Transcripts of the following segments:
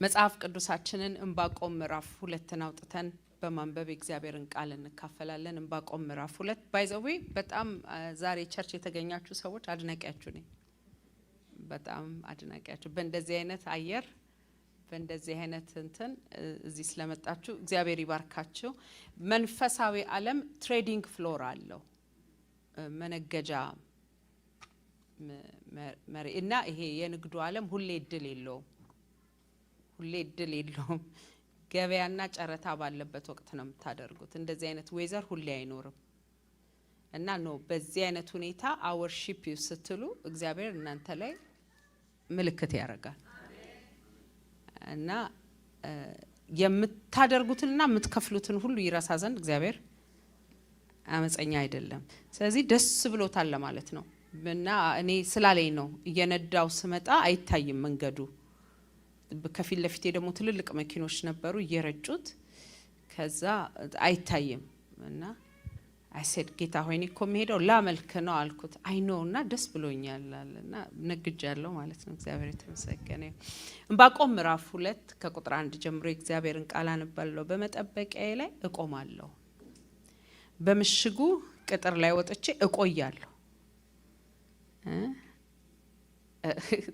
መጽሐፍ ቅዱሳችንን ዕንባቆም ምዕራፍ 2 አውጥተን በማንበብ እግዚአብሔርን ቃል እንካፈላለን። ዕንባቆም ምዕራፍ 2 ባይ ዘ ዌይ በጣም ዛሬ ቸርች የተገኛችሁ ሰዎች አድናቂያችሁ ነኝ። በጣም አድናቂያችሁ በእንደዚህ አይነት አየር በእንደዚህ አይነት እንትን እዚህ ስለመጣችሁ እግዚአብሔር ይባርካችሁ። መንፈሳዊ ዓለም ትሬዲንግ ፍሎር አለው መነገጃ እና ይሄ የንግዱ ዓለም ሁሌ እድል የለውም። ገበያና ጨረታ ባለበት ወቅት ነው የምታደርጉት። እንደዚህ አይነት ዌዘር ሁሌ አይኖርም እና ነው በዚህ አይነት ሁኔታ አወርሺፕ ስትሉ እግዚአብሔር እናንተ ላይ ምልክት ያደርጋል እና የምታደርጉትንና የምትከፍሉትን ሁሉ ይረሳ ዘንድ እግዚአብሔር አመፀኛ አይደለም። ስለዚህ ደስ ብሎታል ለማለት ነው እና እኔ ስላለኝ ነው እየነዳው ስመጣ አይታይም መንገዱ። ከፊት ለፊቴ ደግሞ ትልልቅ መኪኖች ነበሩ እየረጩት ከዛ አይታይም እና አይሰድ ጌታ ሆይኔ እኮ መሄደው ላመልክ ነው አልኩት። አይ ኖ እና ደስ ብሎኛልና ነግጃለሁ ማለት ነው። እግዚአብሔር የተመሰገነ ይሁን። ዕንባቆም ምዕራፍ 2 ከቁጥር 1 ጀምሮ እግዚአብሔርን ቃል አነባለሁ። በመጠበቂያዬ ላይ እቆማለሁ፣ በምሽጉ ቅጥር ላይ ወጥቼ እቆያለሁ።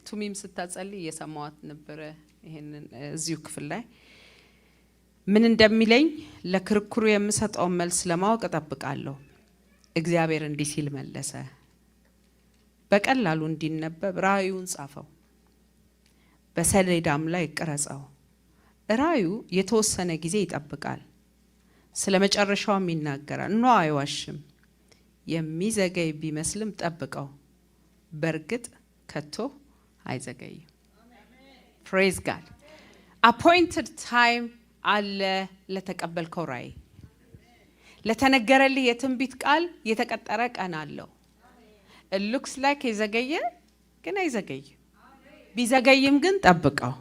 ቱሚም ስታጸልይ እየሰማዋት ነበረ። ይሄንን እዚሁ ክፍል ላይ ምን እንደሚለኝ ለክርክሩ የምሰጠውን መልስ ለማወቅ እጠብቃለሁ። እግዚአብሔር እንዲህ ሲል መለሰ፣ በቀላሉ እንዲነበብ ራእዩን ጻፈው፣ በሰሌዳም ላይ ቅረጸው። ራእዩ የተወሰነ ጊዜ ይጠብቃል፣ ስለ መጨረሻውም ይናገራል። ኖ አይዋሽም። የሚዘገይ ቢመስልም ጠብቀው፣ በእርግጥ ከቶ አይዘገይም። ፕሬዝ ጋድ። አፖይንትድ ታይም አለ ለተቀበልከው ራእይ፣ ለተነገረልህ የትንቢት ቃል የተቀጠረ ቀን አለው። ሉክስ ላይክ የዘገየ ግን አይዘገይም። ቢዘገይም ግን ጠብቀው።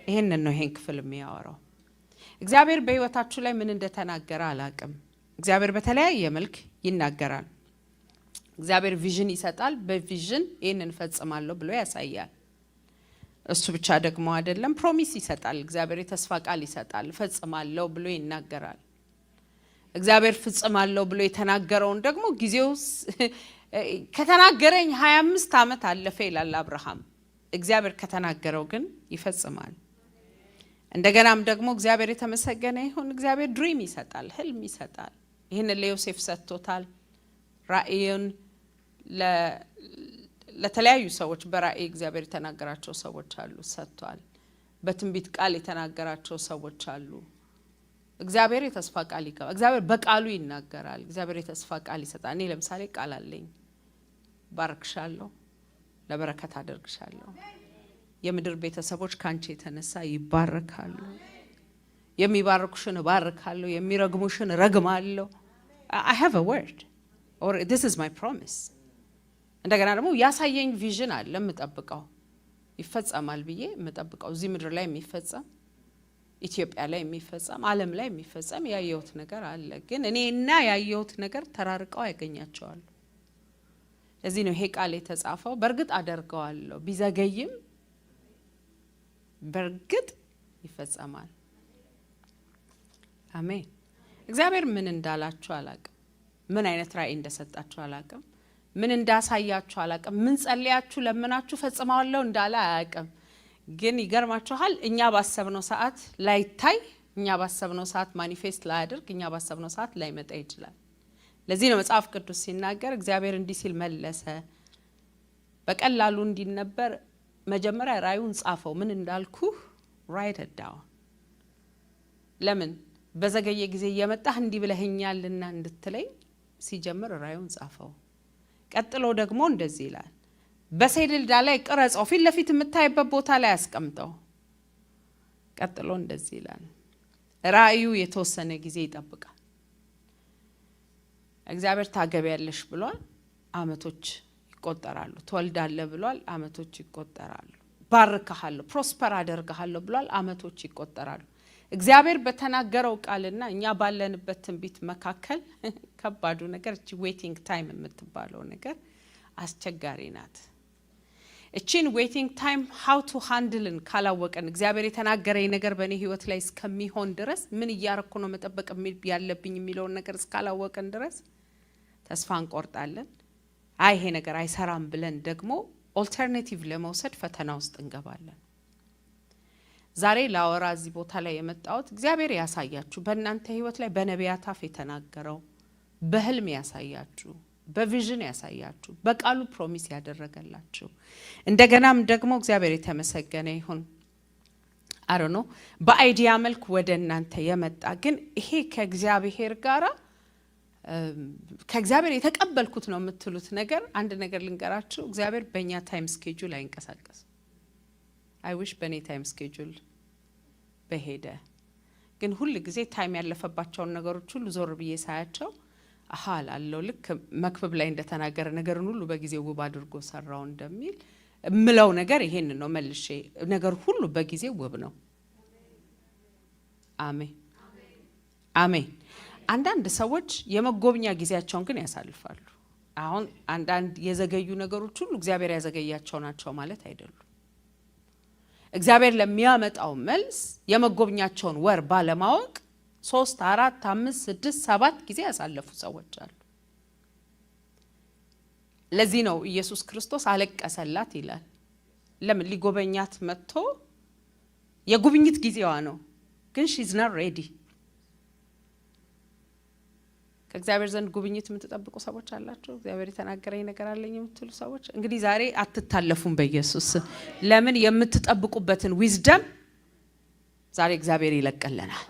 ይሄንን ነው ይሄን ክፍል የሚያወራው። እግዚአብሔር በህይወታችሁ ላይ ምን እንደተናገረ አላቅም። እግዚአብሔር በተለያየ መልክ ይናገራል። እግዚአብሔር ቪዥን ይሰጣል። በቪዥን ይሄንን ፈጽማለሁ ብሎ ያሳያል። እሱ ብቻ ደግሞ አይደለም፣ ፕሮሚስ ይሰጣል። እግዚአብሔር የተስፋ ቃል ይሰጣል። ፈጽማለሁ ብሎ ይናገራል። እግዚአብሔር ፈጽማለሁ ብሎ የተናገረውን ደግሞ ጊዜው ከተናገረኝ 25 ዓመት አለፈ ይላል አብርሃም። እግዚአብሔር ከተናገረው ግን ይፈጽማል። እንደገናም ደግሞ እግዚአብሔር የተመሰገነ ይሁን። እግዚአብሔር ድሪም ይሰጣል፣ ህልም ይሰጣል። ይሄን ለዮሴፍ ሰጥቶታል። ራእዩን ለተለያዩ ሰዎች በራእይ እግዚአብሔር የተናገራቸው ሰዎች አሉ፣ ሰጥቷል። በትንቢት ቃል የተናገራቸው ሰዎች አሉ። እግዚአብሔር የተስፋ ቃል ይገባ። እግዚአብሔር በቃሉ ይናገራል። እግዚአብሔር የተስፋ ቃል ይሰጣል። እኔ ለምሳሌ ቃል አለኝ፣ ባርክሻለሁ፣ ለበረከት አደርግሻለሁ። የምድር ቤተሰቦች ካንቺ የተነሳ ይባረካሉ። የሚባርኩሽን እባርካለሁ፣ የሚረግሙሽን ረግማለሁ። I have a word or this is my promise። እንደገና ደግሞ ያሳየኝ ቪዥን አለ የምጠብቀው፣ ይፈጸማል ብዬ የምጠብቀው። እዚህ ምድር ላይ የሚፈጸም፣ ኢትዮጵያ ላይ የሚፈጸም፣ ዓለም ላይ የሚፈጸም ያየሁት ነገር አለ። ግን እኔና ያየሁት ነገር ተራርቀው ያገኛቸዋል። ለዚህ ነው ይሄ ቃል የተጻፈው። በእርግጥ አደርገዋለሁ፣ ቢዘገይም በእርግጥ ይፈጸማል። አሜን። እግዚአብሔር ምን እንዳላችሁ አላቅም፣ ምን አይነት ራእይ እንደሰጣችሁ አላቅም፣ ምን እንዳሳያችሁ አላቅም፣ ምን ጸልያችሁ ለምናችሁ ፈጽማለሁ እንዳለ አላቅም። ግን ይገርማችኋል፣ እኛ ባሰብነው ሰዓት ላይታይ፣ እኛ ባሰብነው ሰዓት ማኒፌስት ላያደርግ፣ እኛ ባሰብነው ሰዓት ላይመጣ ይችላል። ለዚህ ነው መጽሐፍ ቅዱስ ሲናገር እግዚአብሔር እንዲህ ሲል መለሰ፣ በቀላሉ እንዲነበር መጀመሪያ ራእዩን ጻፈው። ምን እንዳልኩ ራይት ዳውን። ለምን በዘገየ ጊዜ እየመጣህ እንዲህ ብለኸኛልና እንድትለኝ ሲጀምር ራእዩን ጻፈው። ቀጥሎ ደግሞ እንደዚህ ይላል፣ በሰሌዳ ላይ ቅረጸው፣ ፊት ለፊት የምታይበት ቦታ ላይ አስቀምጠው። ቀጥሎ እንደዚህ ይላል፣ ራእዩ የተወሰነ ጊዜ ይጠብቃል። እግዚአብሔር ታገቢያለሽ ብሏል፣ አመቶች ይቆጠራሉ። ትወልዳለህ ብሏል፣ አመቶች ይቆጠራሉ። ባርካለሁ፣ ፕሮስፐር አደርጋለሁ ብሏል፣ አመቶች ይቆጠራሉ። እግዚአብሔር በተናገረው ቃልና እኛ ባለንበት ትንቢት መካከል ከባዱ ነገር እቺ ዌቲንግ ታይም የምትባለው ነገር አስቸጋሪ ናት። እቺን ዌቲንግ ታይም how to handle ካላወቀን እግዚአብሔር የተናገረኝ ነገር በእኔ ህይወት ላይ እስከሚሆን ድረስ ምን እያረኩ ነው መጠበቅ ያለብኝ የሚለው ነገር እስካላወቀን ድረስ ተስፋ እንቆርጣለን። አይ ይሄ ነገር አይሰራም ብለን ደግሞ ኦልተርናቲቭ ለመውሰድ ፈተና ውስጥ እንገባለን። ዛሬ ላወራ እዚህ ቦታ ላይ የመጣሁት እግዚአብሔር ያሳያችሁ በእናንተ ህይወት ላይ በነቢያት አፍ የተናገረው በህልም ያሳያችሁ በቪዥን ያሳያችሁ በቃሉ ፕሮሚስ ያደረገላችሁ እንደገናም ደግሞ እግዚአብሔር የተመሰገነ ይሁን አሮኖ በአይዲያ መልክ ወደ እናንተ የመጣ ግን ይሄ ከእግዚአብሔር ጋራ ከእግዚአብሔር የተቀበልኩት ነው የምትሉት ነገር አንድ ነገር ልንገራችሁ እግዚአብሔር በእኛ ታይም ስኬጁል አይንቀሳቀስ አይ ዊሽ በኔ ታይም ስኬጁል በሄደ ግን ሁሉ ጊዜ ታይም ያለፈባቸው ነገሮች ሁሉ ዞር ብዬ ሳያቸው አሃል አለው ልክ መክብብ ላይ እንደተናገረ ነገርን ሁሉ በጊዜው ውብ አድርጎ ሰራው እንደሚል ምለው ነገር ይሄን ነው መልሼ ነገር ሁሉ በጊዜው ውብ ነው አሜን አሜን አንዳንድ ሰዎች የመጎብኛ ጊዜያቸውን ግን ያሳልፋሉ አሁን አንዳንድ የዘገዩ ነገሮች ሁሉ እግዚአብሔር ያዘገያቸው ናቸው ማለት አይደሉም እግዚአብሔር ለሚያመጣው መልስ የመጎብኛቸውን ወር ባለማወቅ 3 4 5 6 7 ጊዜ ያሳለፉ ሰዎች አሉ ለዚህ ነው ኢየሱስ ክርስቶስ አለቀሰላት ይላል ለምን ሊጎበኛት መጥቶ የጉብኝት ጊዜዋ ነው ግን she is not ready ከእግዚአብሔር ዘንድ ጉብኝት የምትጠብቁ ሰዎች አላችሁ እግዚአብሔር የተናገረኝ ነገር አለኝ የምትሉ ሰዎች እንግዲህ ዛሬ አትታለፉም በኢየሱስ ለምን የምትጠብቁበትን ዊዝደም ዛሬ እግዚአብሔር ይለቀልናል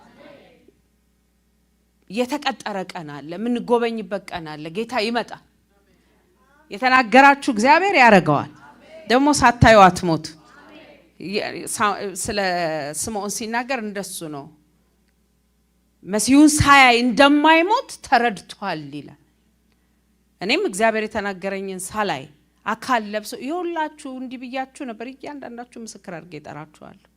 የተቀጠረ ቀን አለ ምን ጎበኝበት ቀን አለ ጌታ ይመጣል የተናገራችሁ እግዚአብሔር ያረጋዋል ደግሞ ሳታዩ አትሞቱ ስለ ስምዖን ሲናገር እንደሱ ነው መሲሁን ሳያይ እንደማይሞት ተረድቷል ይላል እኔም እግዚአብሔር የተናገረኝን ሳላይ አካል ለብሶ ይሁላችሁ እንዲብያችሁ ነበር እያንዳንዳችሁ ምስክር አድርጌ ጠራችኋለሁ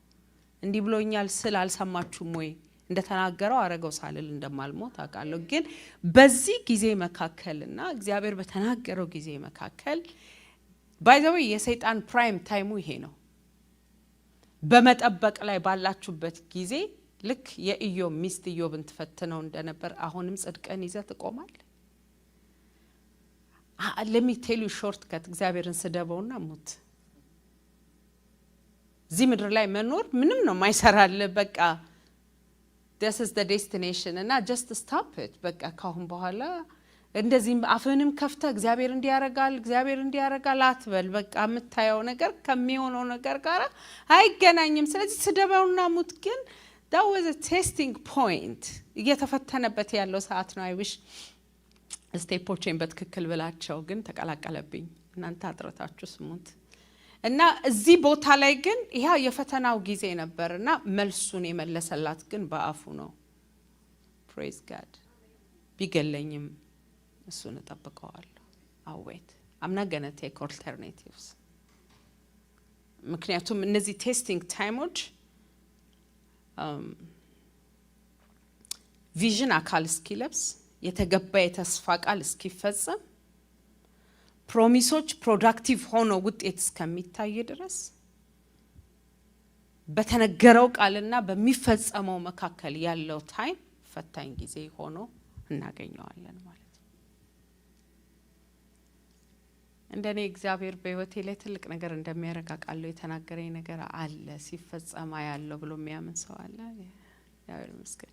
እንዲ ብሎኛል ስል አልሰማችሁም ወይ እንደተናገረው አረጋው ሳልል እንደማልሞት አቃለሁ ግን በዚህ ጊዜ መካከልና እግዚአብሔር በተናገረው ጊዜ መካከል ባይ ዘ ዌይ የሰይጣን ፕራይም ታይሙ ይሄ ነው በመጠበቅ ላይ ባላችሁበት ጊዜ ልክ የኢዮብ ሚስት ኢዮብን ተፈተነው እንደነበር አሁንም ጽድቅን ይዘህ ትቆማለህ let me tell you shortcut እግዚአብሔርን ስደበውና ሙት እዚህ ምድር ላይ መኖር ምንም ነው ማይሰራል በቃ this is the destination እና just stop it በቃ ካሁን በኋላ እንደዚህ አፍህንም ከፍተ እግዚአብሔር እንዲያረጋል አትበል በቃ የምታየው ነገር ከሚሆነው ነገር ጋር አይገናኝም ስለዚህ ስደበውና ሙት ግን that was a testing point እየተፈተነበት ያለው ሰዓት ነው I wish ስቴፖችን በትክክል ብላቸው ግን ተቀላቀለብኝ እናንተ አጥረታችሁ ስሙት እና እዚህ ቦታ ላይ ግን ይሄ የፈተናው ጊዜ ነበርና መልሱን የመለሰላት ግን በአፉ ነው praise god ቢገለኝም እሱን ተጠብቀዋለሁ I'll wait I'm not going to take alternatives ምክንያቱም እነዚህ ቴስቲንግ ታይሞች ቪዥን አካል እስኪለብስ የተገባ የተስፋ ቃል እስኪፈጸም ፕሮሚሶች ፕሮዳክቲቭ ሆኖ ውጤት እስከሚታይ ድረስ በተነገረው ቃልና በሚፈጸመው መካከል ያለው ታይም ፈታኝ ጊዜ ሆኖ እናገኘዋለን ማለት ነው እንደኔ እግዚአብሔር በህይወቴ ላይ ትልቅ ነገር እንደሚያረጋጋለው የተናገረኝ ነገር አለ ሲፈጸማ ያለው ብሎ የሚያምን ሰው አለ ያው መስከረ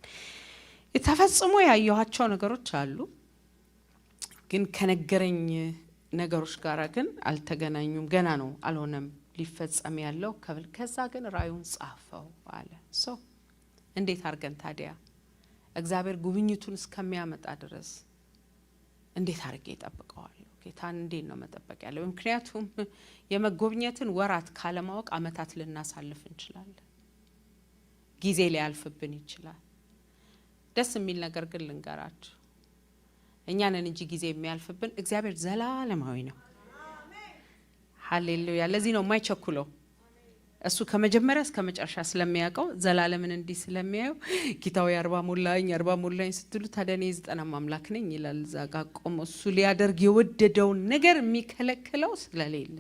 የተፈጸሙ ያየኋቸው ነገሮች አሉ ግን ከነገረኝ ነገሮች ጋራ ግን አልተገናኙም ገና ነው አልሆነም ሊፈጸም ያለው ከዛ ግን ራዩን ጻፈው አለ ሶ እንዴት አርገን ታዲያ እግዚአብሔር ጉብኝቱን እስከሚያመጣ ድረስ እንዴት አርገ ይጠብቀዋል ጌታን እንዴት ነው መጠበቅ ያለው ምክንያቱም የመጎብኘትን ወራት ካለማወቅ አመታት ልናሳልፍ እንችላለን ጊዜ ሊያልፍብን ይችላል ደስ የሚል ነገር ግን ልንገራችሁ እኛ ነን እንጂ ጊዜ የሚያልፍብን እግዚአብሔር ዘላለማዊ ነው ሃሌሉያ ለዚህ ነው የማይቸኩለው እሱ ከመጀመሪያ እስከ መጨረሻ ስለሚያውቀው ዘላለምን እንዲህ ስለሚያየው ጌታው 40 ሞላኝ ስትሉ ታደኔ 90 ማምላክ ነኝ ይላል ዛጋ ቆሞ እሱ ሊያደርግ የወደደው ነገር የሚከለክለው ስለሌለ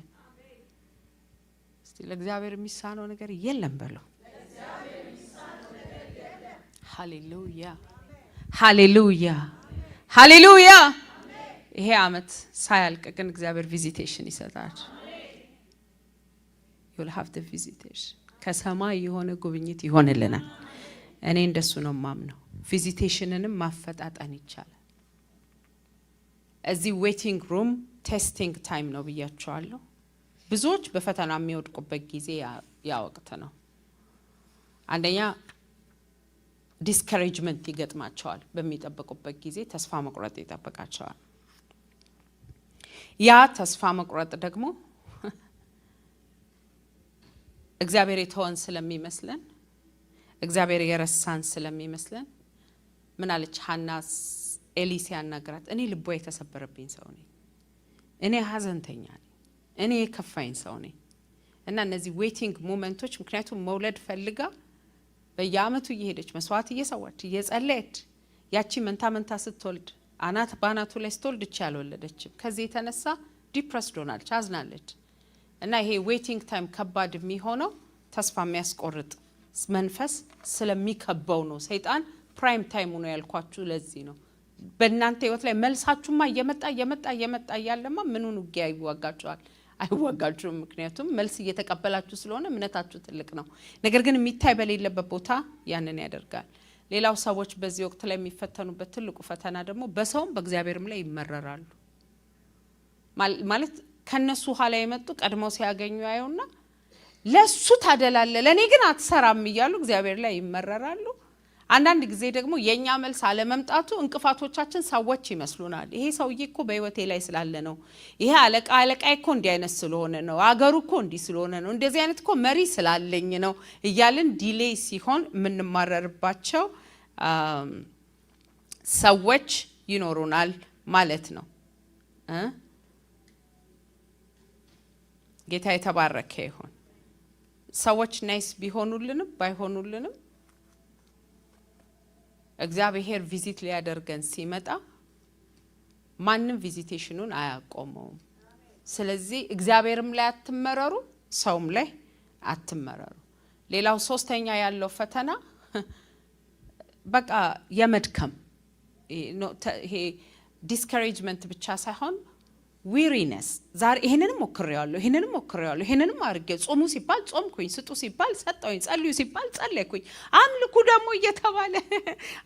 ለእግዚአብሔር የሚሳነው ነገር የለም በሉ። ሃሌሉያ ሃሌሉያ ሃሌሉያ። ይሄ አመት ሳያልቅ ግን እግዚአብሔር ቪዚቴሽን ይሰጣል። you'll have the visitation ከሰማይ የሆነ ጉብኝት ይሆንልናል። እኔ እንደሱ ነው ማምነው። ቪዚቴሽንንም ማፈጣጣን ይቻላል። እዚህ ዌቲንግ ሩም ቴስቲንግ ታይም ነው ብያቸዋለሁ። ብዙዎች በፈተና የሚወድቁበት ጊዜ ያ ወቅት ነው። አንደኛ ዲስከሬጅመንት ይገጥማቸዋል። በሚጠብቁበት ጊዜ ተስፋ መቁረጥ ይጠብቃቸዋል። ያ ተስፋ መቁረጥ ደግሞ እግዚአብሔር የተወን ስለሚመስለን፣ እግዚአብሔር የረሳን ስለሚመስለን ምን አለች ሐና ኤሊስ ያናገራት? እኔ ልቧ የተሰበረብኝ ሰው ነኝ፣ እኔ ሀዘንተኛ ነኝ፣ እኔ የከፋኝ ሰው ነኝ። እና እነዚህ ዌቲንግ ሞመንቶች ምክንያቱም መውለድ ፈልጋ በየአመቱ እየሄደች መስዋዕት እየሰዋች እየጸለየች ያቺ መንታ መንታ ስትወልድ አናት ባናቱ ላይ ስትወልድ እቺ ያልወለደችም ከዚህ የተነሳ ዲፕረስድ ሆናለች፣ አዝናለች። እና ይሄ ዌቲንግ ታይም ከባድ የሚሆነው ተስፋ የሚያስቆርጥ መንፈስ ስለሚከበው ነው። ሰይጣን ፕራይም ታይሙ ነው ያልኳችሁ ለዚህ ነው። በእናንተ ህይወት ላይ መልሳችሁማ እየመጣ ያለማ ምኑን ውጊያ ይዋጋችኋል? አይዋጋችሁም። ምክንያቱም መልስ እየተቀበላችሁ ስለሆነ እምነታችሁ ትልቅ ነው። ነገር ግን የሚታይ በሌለበት ቦታ ያንን ያደርጋል። ሌላው ሰዎች በዚህ ወቅት ላይ የሚፈተኑበት ትልቁ ፈተና ደግሞ በሰውም በእግዚአብሔርም ላይ ይመረራሉ። ማለት ከነሱ ኋላ የመጡ ቀድመው ሲያገኙ ያዩና ለሱ ታደላለ ለኔ ግን አትሰራም እያሉ እግዚአብሔር ላይ ይመረራሉ። አንዳንድ ጊዜ ደግሞ የኛ መልስ አለመምጣቱ እንቅፋቶቻችን ሰዎች ይመስሉናል። ይሄ ሰውዬ እኮ በህይወቴ ላይ ስላለ ነው፣ ይሄ አለቃ እኮ እንዲህ አይነት ስለሆነ ነው፣ አገሩ እኮ እንዲህ ስለሆነ ነው፣ እንደዚህ አይነት እኮ መሪ ስላለኝ ነው እያልን ዲሌይ ሲሆን የምንማረርባቸው ሰዎች ይኖሩናል ማለት ነው። ጌታ የተባረከ ይሁን። ሰዎች ናይስ ቢሆኑልንም ባይሆኑልንም እግዚአብሔር ቪዚት ሊያደርገን ሲመጣ ማንም ቪዚቴሽኑን አያቆመውም። ስለዚህ እግዚአብሔርም ላይ አትመረሩ፣ ሰውም ላይ አትመረሩ። ሌላው ሶስተኛ ያለው ፈተና በቃ የመድከም ይሄ ዲስከሬጅመንት ብቻ ሳይሆን ዊሪነስ። ዛሬ ይሄንንም ሞክሬዋለሁ፣ ይሄንንም አድርጌ፣ ጾሙ ሲባል ጾምኩኝ፣ ስጡ ሲባል ሰጠሁኝ፣ ጸልዩ ሲባል ጸለይኩኝ፣ አምልኩ ደግሞ እየተባለ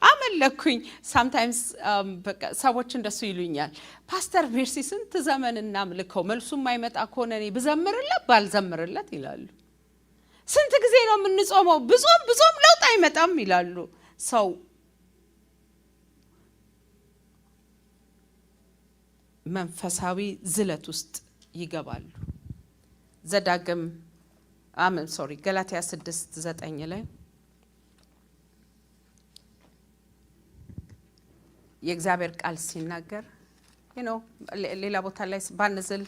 አመለኩኝ። ሳምታይምስ ሰዎች እንደሱ ይሉኛል፣ ፓስተር ሜርሲ ስንት ዘመን እናምልከው መልሱ የማይመጣ ከሆነ እኔ ብዘምርለት ባልዘምርለት ይላሉ። ስንት ጊዜ ነው የምንጾመው ብዙም ለውጥ አይመጣም ይላሉ። ሰው መንፈሳዊ ዝለት ውስጥ ይገባሉ። ገላትያ 6:9 ላይ የእግዚአብሔር ቃል ሲናገር ሌላ ቦታ ላይ ባንዝል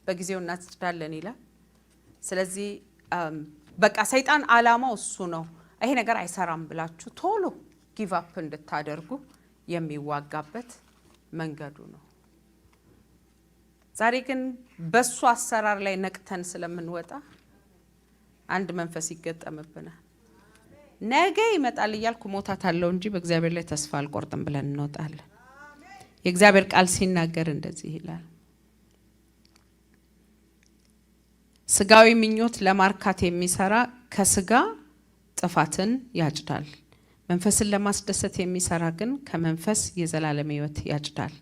በጊዜው እናጽዳለን ይላል። ስለዚህ በቃ ሰይጣን አላማው እሱ ነው። ይሄ ነገር አይሰራም ብላችሁ ቶሎ ጊቭ አፕ እንድታደርጉ የሚዋጋበት መንገዱ ነው። ዛሬ ግን በሱ አሰራር ላይ ነቅተን ስለምንወጣ አንድ መንፈስ ይገጠምብናል። ነገ ይመጣል እያልኩ ሞታታለሁ እንጂ በእግዚአብሔር ላይ ተስፋ አልቆርጥም ብለን እንወጣለን። የእግዚአብሔር ቃል ሲናገር እንደዚህ ይላል፣ ስጋዊ ምኞት ለማርካት የሚሰራ ከስጋ ጥፋትን ያጭዳል፣ መንፈስን ለማስደሰት የሚሰራ ግን ከመንፈስ የዘላለም ሕይወት ያጭዳል።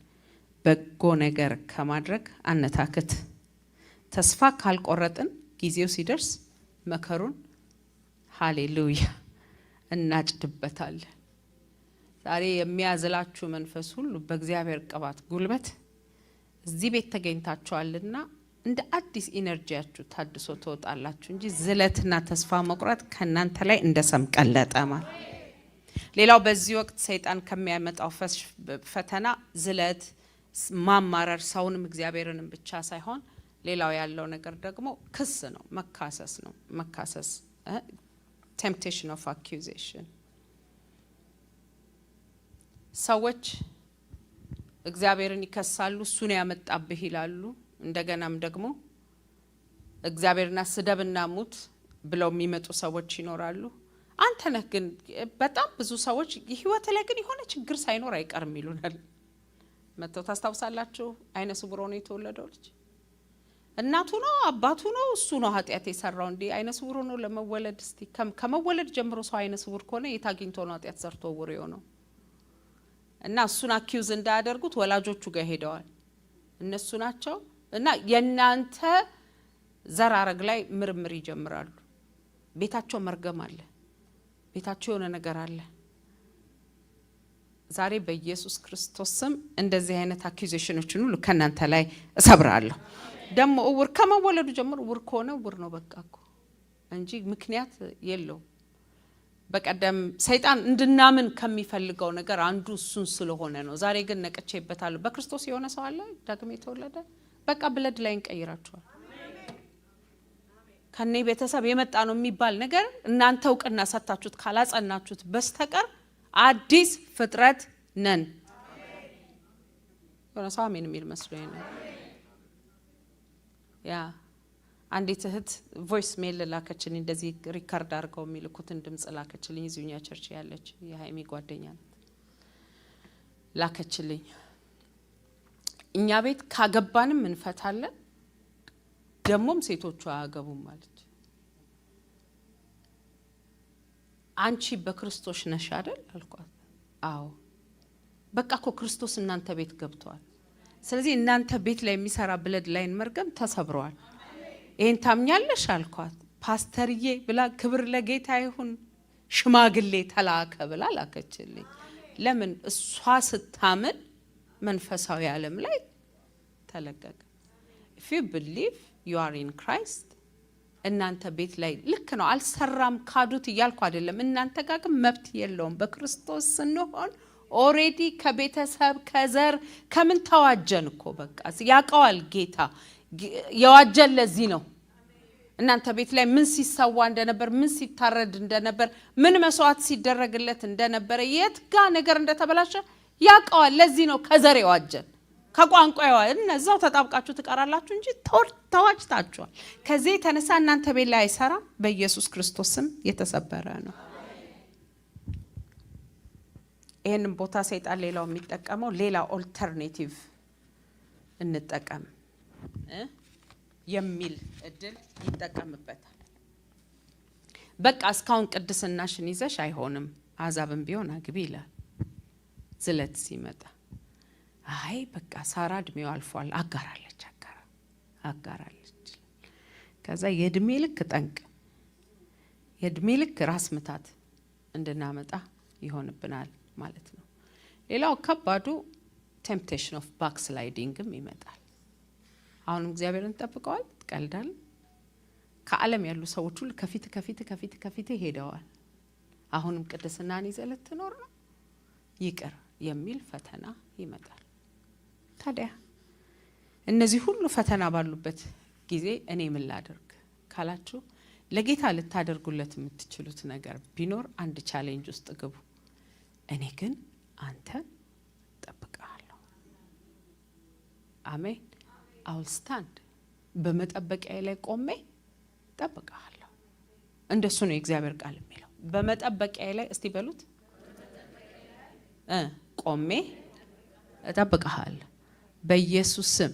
በጎ ነገር ከማድረግ አነታክት። ተስፋ ካልቆረጥን ጊዜው ሲደርስ መከሩን ሃሌሉያ እናጭድበታለን። ዛሬ የሚያዝላችሁ መንፈስ ሁሉ በእግዚአብሔር ቅባት ጉልበት እዚህ ቤት ተገኝታችኋልና እንደ አዲስ ኢነርጂያችሁ ታድሶ ትወጣላችሁ እንጂ ዝለትና ተስፋ መቁረጥ ከናንተ ላይ እንደ ሰም ቀለጠ ማለት። ሌላው በዚህ ወቅት ሰይጣን ከሚያመጣው ፈተና ዝለት፣ ማማረር፣ ሰውንም እግዚአብሔርንም ብቻ ሳይሆን ሌላው ያለው ነገር ደግሞ ክስ ነው፣ መካሰስ ነው። መካሰስ temptation of accusation። ሰዎች እግዚአብሔርን ይከሳሉ፣ እሱን ያመጣብህ ይላሉ። እንደገናም ደግሞ እግዚአብሔርና ስደብና ሙት ብለው የሚመጡ ሰዎች ይኖራሉ። አንተ ነህ ግን በጣም ብዙ ሰዎች ህይወት ላይ ግን የሆነ ችግር ሳይኖር አይቀርም ይሉናል። መተው ታስታውሳላችሁ? አይነ ስውር ሆኖ የተወለደው ልጅ እናቱ ነው አባቱ ነው እሱ ነው ኃጢአት የሰራው እንዴ? አይነ ስውር ሆኖ ለመወለድ እስቲ ከመወለድ ጀምሮ ሰው አይነ ስውር ከሆነ የታግኝቶ ነው ኃጢአት ሰርቶ ወሬው ነው። እና እሱን አኪዩዝ እንዳያደርጉት ወላጆቹ ጋር ሄደዋል። እነሱ ናቸው እና የናንተ ዘራረግ ላይ ምርምር ይጀምራሉ። ቤታቸው መርገም አለ፣ ቤታቸው የሆነ ነገር አለ። ዛሬ በኢየሱስ ክርስቶስ ስም እንደዚህ አይነት አኪዩዜሽኖችን ሁሉ ከናንተ ላይ እሰብራለሁ። ደሞ እውር ከመወለዱ ጀምሮ እውር ከሆነ እውር ነው በቃ እኮ እንጂ ምክንያት የለው። በቀደም ሰይጣን እንድናምን ከሚፈልገው ነገር አንዱ እሱን ስለሆነ ነው። ዛሬ ግን ነቀቼበታለሁ። በክርስቶስ የሆነ ሰው አለ ዳግም የተወለደ በቃ ብለድ ላይ እንቀይራቸዋል። ከኔ ቤተሰብ የመጣ ነው የሚባል ነገር እናንተ እውቅና ሰጣችሁት ካላጸናችሁት በስተቀር አዲስ ፍጥረት ነን። የሆነ ሰው አሜን የሚል መስሎኝ ነው። ያ አንዲት እህት ቮይስ ሜል ላከችልኝ። እንደዚህ ሪካርድ አድርገው የሚልኩትን ድምጽ ላከችልኝ። እዚሁኛ ቸርች ያለች የሃይሚ ጓደኛ ናት። ላከችልኝ እኛ ቤት ካገባንም እንፈታለን ደሞም ሴቶቹ አያገቡም ማለት። አንቺ በክርስቶስ ነሽ አይደል አልኳት። አዎ በቃ እኮ ክርስቶስ እናንተ ቤት ገብቷል። ስለዚህ እናንተ ቤት ላይ የሚሰራ ብለድ ላይን መርገም ተሰብሯል። ይሄን ታምኛለሽ አልኳት። ፓስተርዬ ብላ ክብር ለጌታ ይሁን ሽማግሌ ተላከ ብላ ላከችልኝ። ለምን እሷ ስታምን መንፈሳዊ ዓለም ላይ ተለቀቀ። if you believe you are in Christ እናንተ ቤት ላይ ልክ ነው። አልሰራም ካዱት እያልኩ አይደለም። እናንተ ጋር ግን መብት የለውም። በክርስቶስ ስንሆን ኦሬዲ ከቤተሰብ ከዘር ከምን ተዋጀን እኮ በቃ ያቀዋል ጌታ የዋጀን ለዚህ ነው። እናንተ ቤት ላይ ምን ሲሰዋ እንደነበር ምን ሲታረድ እንደነበር ምን መስዋዕት ሲደረግለት እንደነበር የት ጋር ነገር እንደተበላሸ ያቀዋል። ለዚህ ነው ከዘር የዋጀን ከቋንቋ ያዋል። እነዛው ተጣብቃችሁ ትቀራላችሁ እንጂ ተዋጅታችኋል። ከዚህ ተነሳ እናንተ ቤት ላይ አይሰራ በኢየሱስ ክርስቶስ ስም የተሰበረ ነው። ይሄንን ቦታ ሰይጣን ሌላው የሚጠቀመው ሌላ ኦልተርኔቲቭ እንጠቀም የሚል እድል ይጠቀምበታል። በቃ እስካሁን ቅድስናሽን ይዘሽ አይሆንም አዛብም ቢሆን አግቢ ይላል። ዝለት ሲመጣ አይ በቃ ሳራ እድሜው አልፏል አጋራለች። ከዛ የእድሜ ልክ ጠንቅ የእድሜ ልክ ራስ ምታት እንድናመጣ ይሆንብናል ማለት ነው። ሌላው ከባዱ ቴምፕቴሽን ኦፍ ባክስላይዲንግም ይመጣል። አሁንም እግዚአብሔርን ተጠብቀዋል ትቀልዳል። ከዓለም ያሉ ሰዎች ሁሉ ከፊት ሄደዋል። አሁንም ቅድስናን ይዘለት ትኖር ነው ይቅር የሚል ፈተና ይመጣል። ታዲያ እነዚህ ሁሉ ፈተና ባሉበት ጊዜ እኔ ምን ላድርግ ካላችሁ ለጌታ ልታደርጉለት የምትችሉት ነገር ቢኖር አንድ ቻሌንጅ ውስጥ ግቡ። እኔ ግን አንተ ጠብቃለሁ። አሜን። አውል ስታንድ በመጠበቂያ ላይ ቆሜ ጠብቃለሁ። እንደሱ ነው የእግዚአብሔር ቃል የሚለው። በመጠበቂያ ላይ እስቲ በሉት ቆሜ እጠብቃለሁ። በኢየሱስ ስም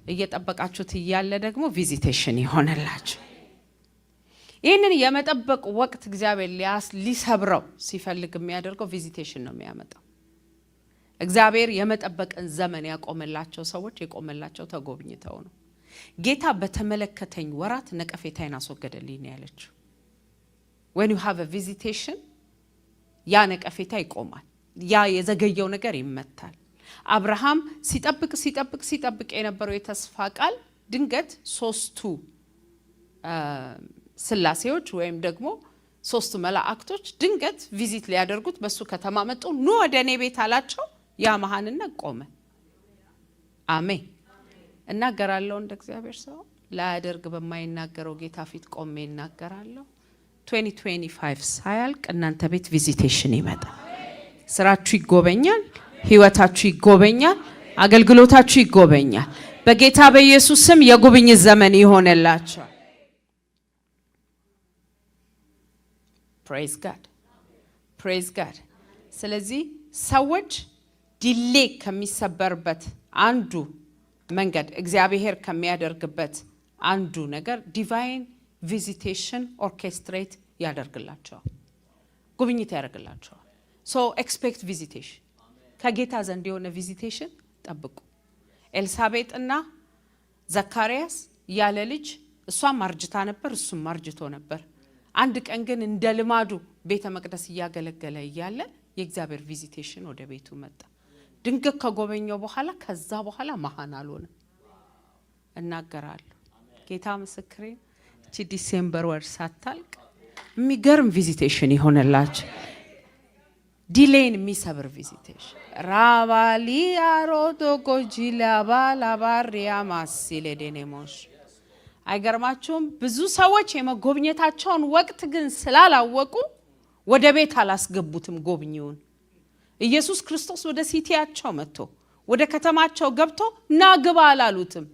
እየጠበቃችሁት እያለ ደግሞ ቪዚቴሽን ይሆነላችሁ። ይህንን የመጠበቅ ወቅት እግዚአብሔር ሊሰብረው ሲፈልግ የሚያደርገው ቪዚቴሽን ነው የሚያመጣው። እግዚአብሔር የመጠበቅን ዘመን ያቆመላቸው ሰዎች የቆመላቸው ተጎብኝተው ነው። ጌታ በተመለከተኝ ወራት ነቀፌታዬን አስወገደልኝ ያለችው። when you have a visitation ያ ነቀፌታ ይቆማል። ያ የዘገየው ነገር ይመታል። አብርሃም ሲጠብቅ የነበረው የተስፋ ቃል ድንገት ሶስቱ ስላሴዎች ወይም ደግሞ ሶስቱ መላእክቶች ድንገት ቪዚት ሊያደርጉት በሱ ከተማ መጡ። ኑ ወደ እኔ ቤት አላቸው። ያ መሃንነት ቆመ። አሜን። እናገራለሁ እንደ እግዚአብሔር ሰው ላያደርግ በማይናገረው ጌታ ፊት ቆሜ እናገራለሁ። 2025 ሳያልቅ እናንተ ቤት ቪዚቴሽን ይመጣል። ስራችሁ ይጎበኛል፣ ህይወታችሁ ይጎበኛል፣ አገልግሎታችሁ ይጎበኛል፣ በጌታ በኢየሱስ ስም የጉብኝት ዘመን ይሆንላችሁ። ፕሬዝ ጋድ ፕሬዝ ጋድ። ስለዚህ ሰዎች ዲሌ ከሚሰበርበት አንዱ መንገድ እግዚአብሔር ከሚያደርግበት አንዱ ነገር ዲቫይን ቪዚቴሽን ኦርኬስትሬት ያደርግላቸዋል፣ ጉብኝት ያደርግላቸዋል። ሶ ኤክስፔክት ቪዚቴሽን፣ ከጌታ ዘንድ የሆነ ቪዚቴሽን ጠብቁ። ኤልሳቤጥና ዘካርያስ ያለ ልጅ፣ እሷም አርጅታ ነበር እሱም አርጅቶ ነበር። አንድ ቀን ግን እንደ ልማዱ ቤተ መቅደስ እያገለገለ እያለ የእግዚአብሔር ቪዚቴሽን ወደ ቤቱ መጣ። ድንገት ከጎበኘው በኋላ ከዛ በኋላ መሃን አልሆነም። እናገራለሁ፣ ጌታ ምስክሬ፣ እቺ ዲሴምበር ወር ሳታልቅ የሚገርም ቪዚቴሽን ይሆንላችሁ። ዲሌን የሚሰብር ቪዚቴሽን ራባሊ አሮዶ ጎጂላ ባላባሪያ ማሲሌ ዴኔሞሽ። አይገርማችሁም? ብዙ ሰዎች የመጎብኘታቸውን ወቅት ግን ስላላወቁ ወደ ቤት አላስገቡትም ጎብኚውን። ኢየሱስ ክርስቶስ ወደ ሲቲያቸው መጥቶ ወደ ከተማቸው ገብቶ ና ግባ አላሉትም።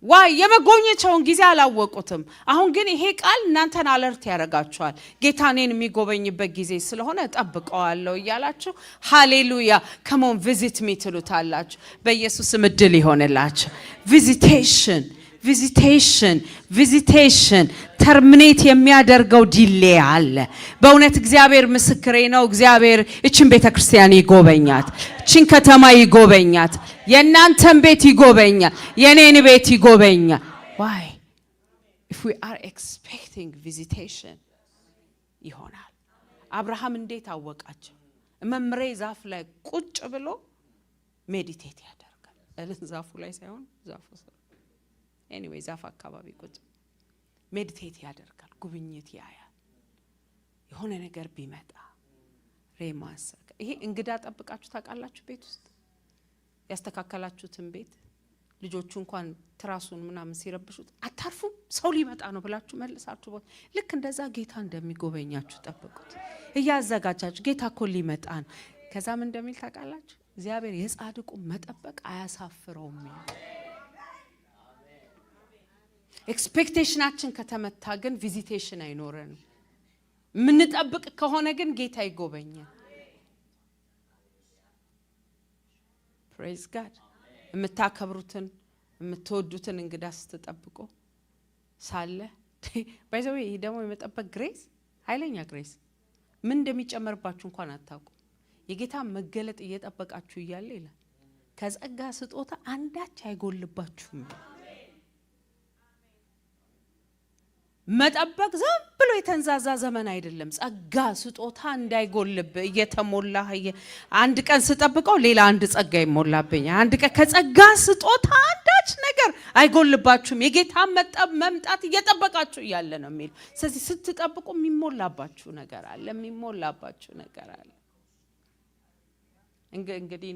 ዋይ የመጎብኘቻውን ጊዜ አላወቁትም። አሁን ግን ይሄ ቃል እናንተን አለርት ያደርጋችኋል። ጌታ እኔን የሚጎበኝበት ጊዜ ስለሆነ ጠብቀዋለሁ እያላችሁ ሃሌሉያ ከሞን ቪዚት ሚ ትሉታላችሁ። በኢየሱስም እድል ይሆንላችሁ። ቪዚቴሽን ቪዚቴሽን ቪዚቴሽን ተርሚኔት የሚያደርገው ዲሌ አለ። በእውነት እግዚአብሔር ምስክሬ ነው። እግዚአብሔር እችን ቤተ ክርስቲያን ይጎበኛት፣ እችን ከተማ ይጎበኛት፣ የእናንተን ቤት ይጎበኛል፣ የኔን ቤት ይጎበኛል። why if we are expecting visitation ይሆናል። አብርሃም እንዴት አወቃቸው? መምሬ ዛፍ ላይ ቁጭ ብሎ ሜዲቴት ያደርጋል። ዛፉ ላይ ሳይሆን ዛፉ ኤኒዌይ ዛፍ አካባቢ ቁጭ ሜዲቴት ያደርጋል፣ ጉብኝት ያያል። የሆነ ነገር ቢመጣ ሬማሰክ ይሄ እንግዳ ጠብቃችሁ ታውቃላችሁ? ቤት ውስጥ ያስተካከላችሁትን ቤት ልጆቹ እንኳን ትራሱን ምናምን ሲረብሹት አታርፉም፣ ሰው ሊመጣ ነው ብላችሁ መልሳችሁ ቦታ ልክ እንደዛ ጌታ እንደሚጎበኛችሁ ጠብቁት። እያዘጋጃችሁ ጌታ እኮ ሊመጣ ነው። ከዛ ምን እንደሚል ታውቃላችሁ? እግዚአብሔር የጻድቁ መጠበቅ አያሳፍረውም። ኤክስፔክቴሽናችን ከተመታ ግን ቪዚቴሽን አይኖረንም። ምንጠብቅ ከሆነ ግን ጌታ ይጎበኛል። ፕሬዝ ጋድ። የምታከብሩትን የምትወዱትን እንግዳ ስትጠብቁ ሳለ ባይዘው ይሄ ደግሞ የመጠበቅ ግሬስ ኃይለኛ ግሬስ ምን እንደሚጨመርባችሁ እንኳን አታውቁ። የጌታ መገለጥ እየጠበቃችሁ እያለ ይላል ከጸጋ ስጦታ አንዳች አይጎልባችሁም። መጠበቅ ዝም ብሎ የተንዛዛ ዘመን አይደለም። ጸጋ ስጦታ እንዳይጎልብ እየተሞላ አንድ ቀን ስጠብቀው ሌላ አንድ ጸጋ ይሞላብኝ። አንድ ቀን ከጸጋ ስጦታ አንዳች ነገር አይጎልባችሁም። የጌታ መምጣት እየጠበቃችሁ እያለ ነው የሚል። ስለዚህ ስትጠብቁ የሚሞላባችሁ ነገር አለ፣ የሚሞላባችሁ ነገር አለ። እንግዲህ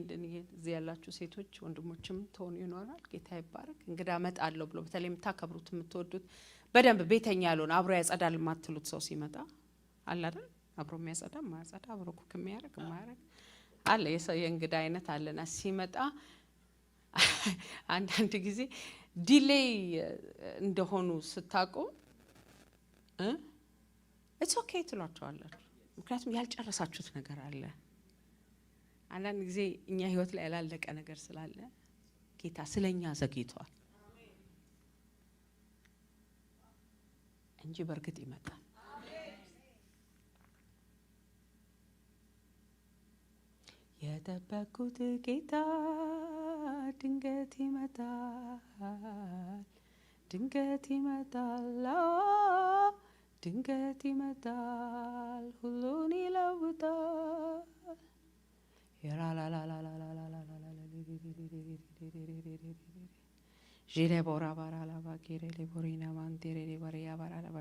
እዚህ ያላችሁ ሴቶች ወንድሞችም ተሆኑ ይኖራል። ጌታ ይባረክ። እንግዳ እመጣለሁ ብሎ በተለይ የምታከብሩት የምትወዱት በደንብ ቤተኛ ያለውን አብሮ ያጸዳል ማትሉት ሰው ሲመጣ አለ አይደል? አብሮ የሚያጸዳ ማያጸዳ፣ አብሮ ኩክ የሚያረግ ማያረግ አለ። የእንግዳ አይነት አለና ሲመጣ አንዳንድ ጊዜ ዲሌይ እንደሆኑ ስታውቁ ኢትስ ኦኬ ትሏቸዋላችሁ። ምክንያቱም ያልጨረሳችሁት ነገር አለ። አንዳንድ ጊዜ እኛ ህይወት ላይ ያላለቀ ነገር ስላለ ጌታ ስለኛ ዘግይቷል እንጂ በርግጥ ይመጣል። የጠበቁት ጌታ ድንገት ይመጣል፣ ድንገት ይመጣል፣ ድንገት ይመጣል፣ ሁሉን ይለውጣል። ጂሌ ቦራ ባራ ላባ ጌሬ ቦሪና ማንቴሬ ባሪያ ባራ ላባ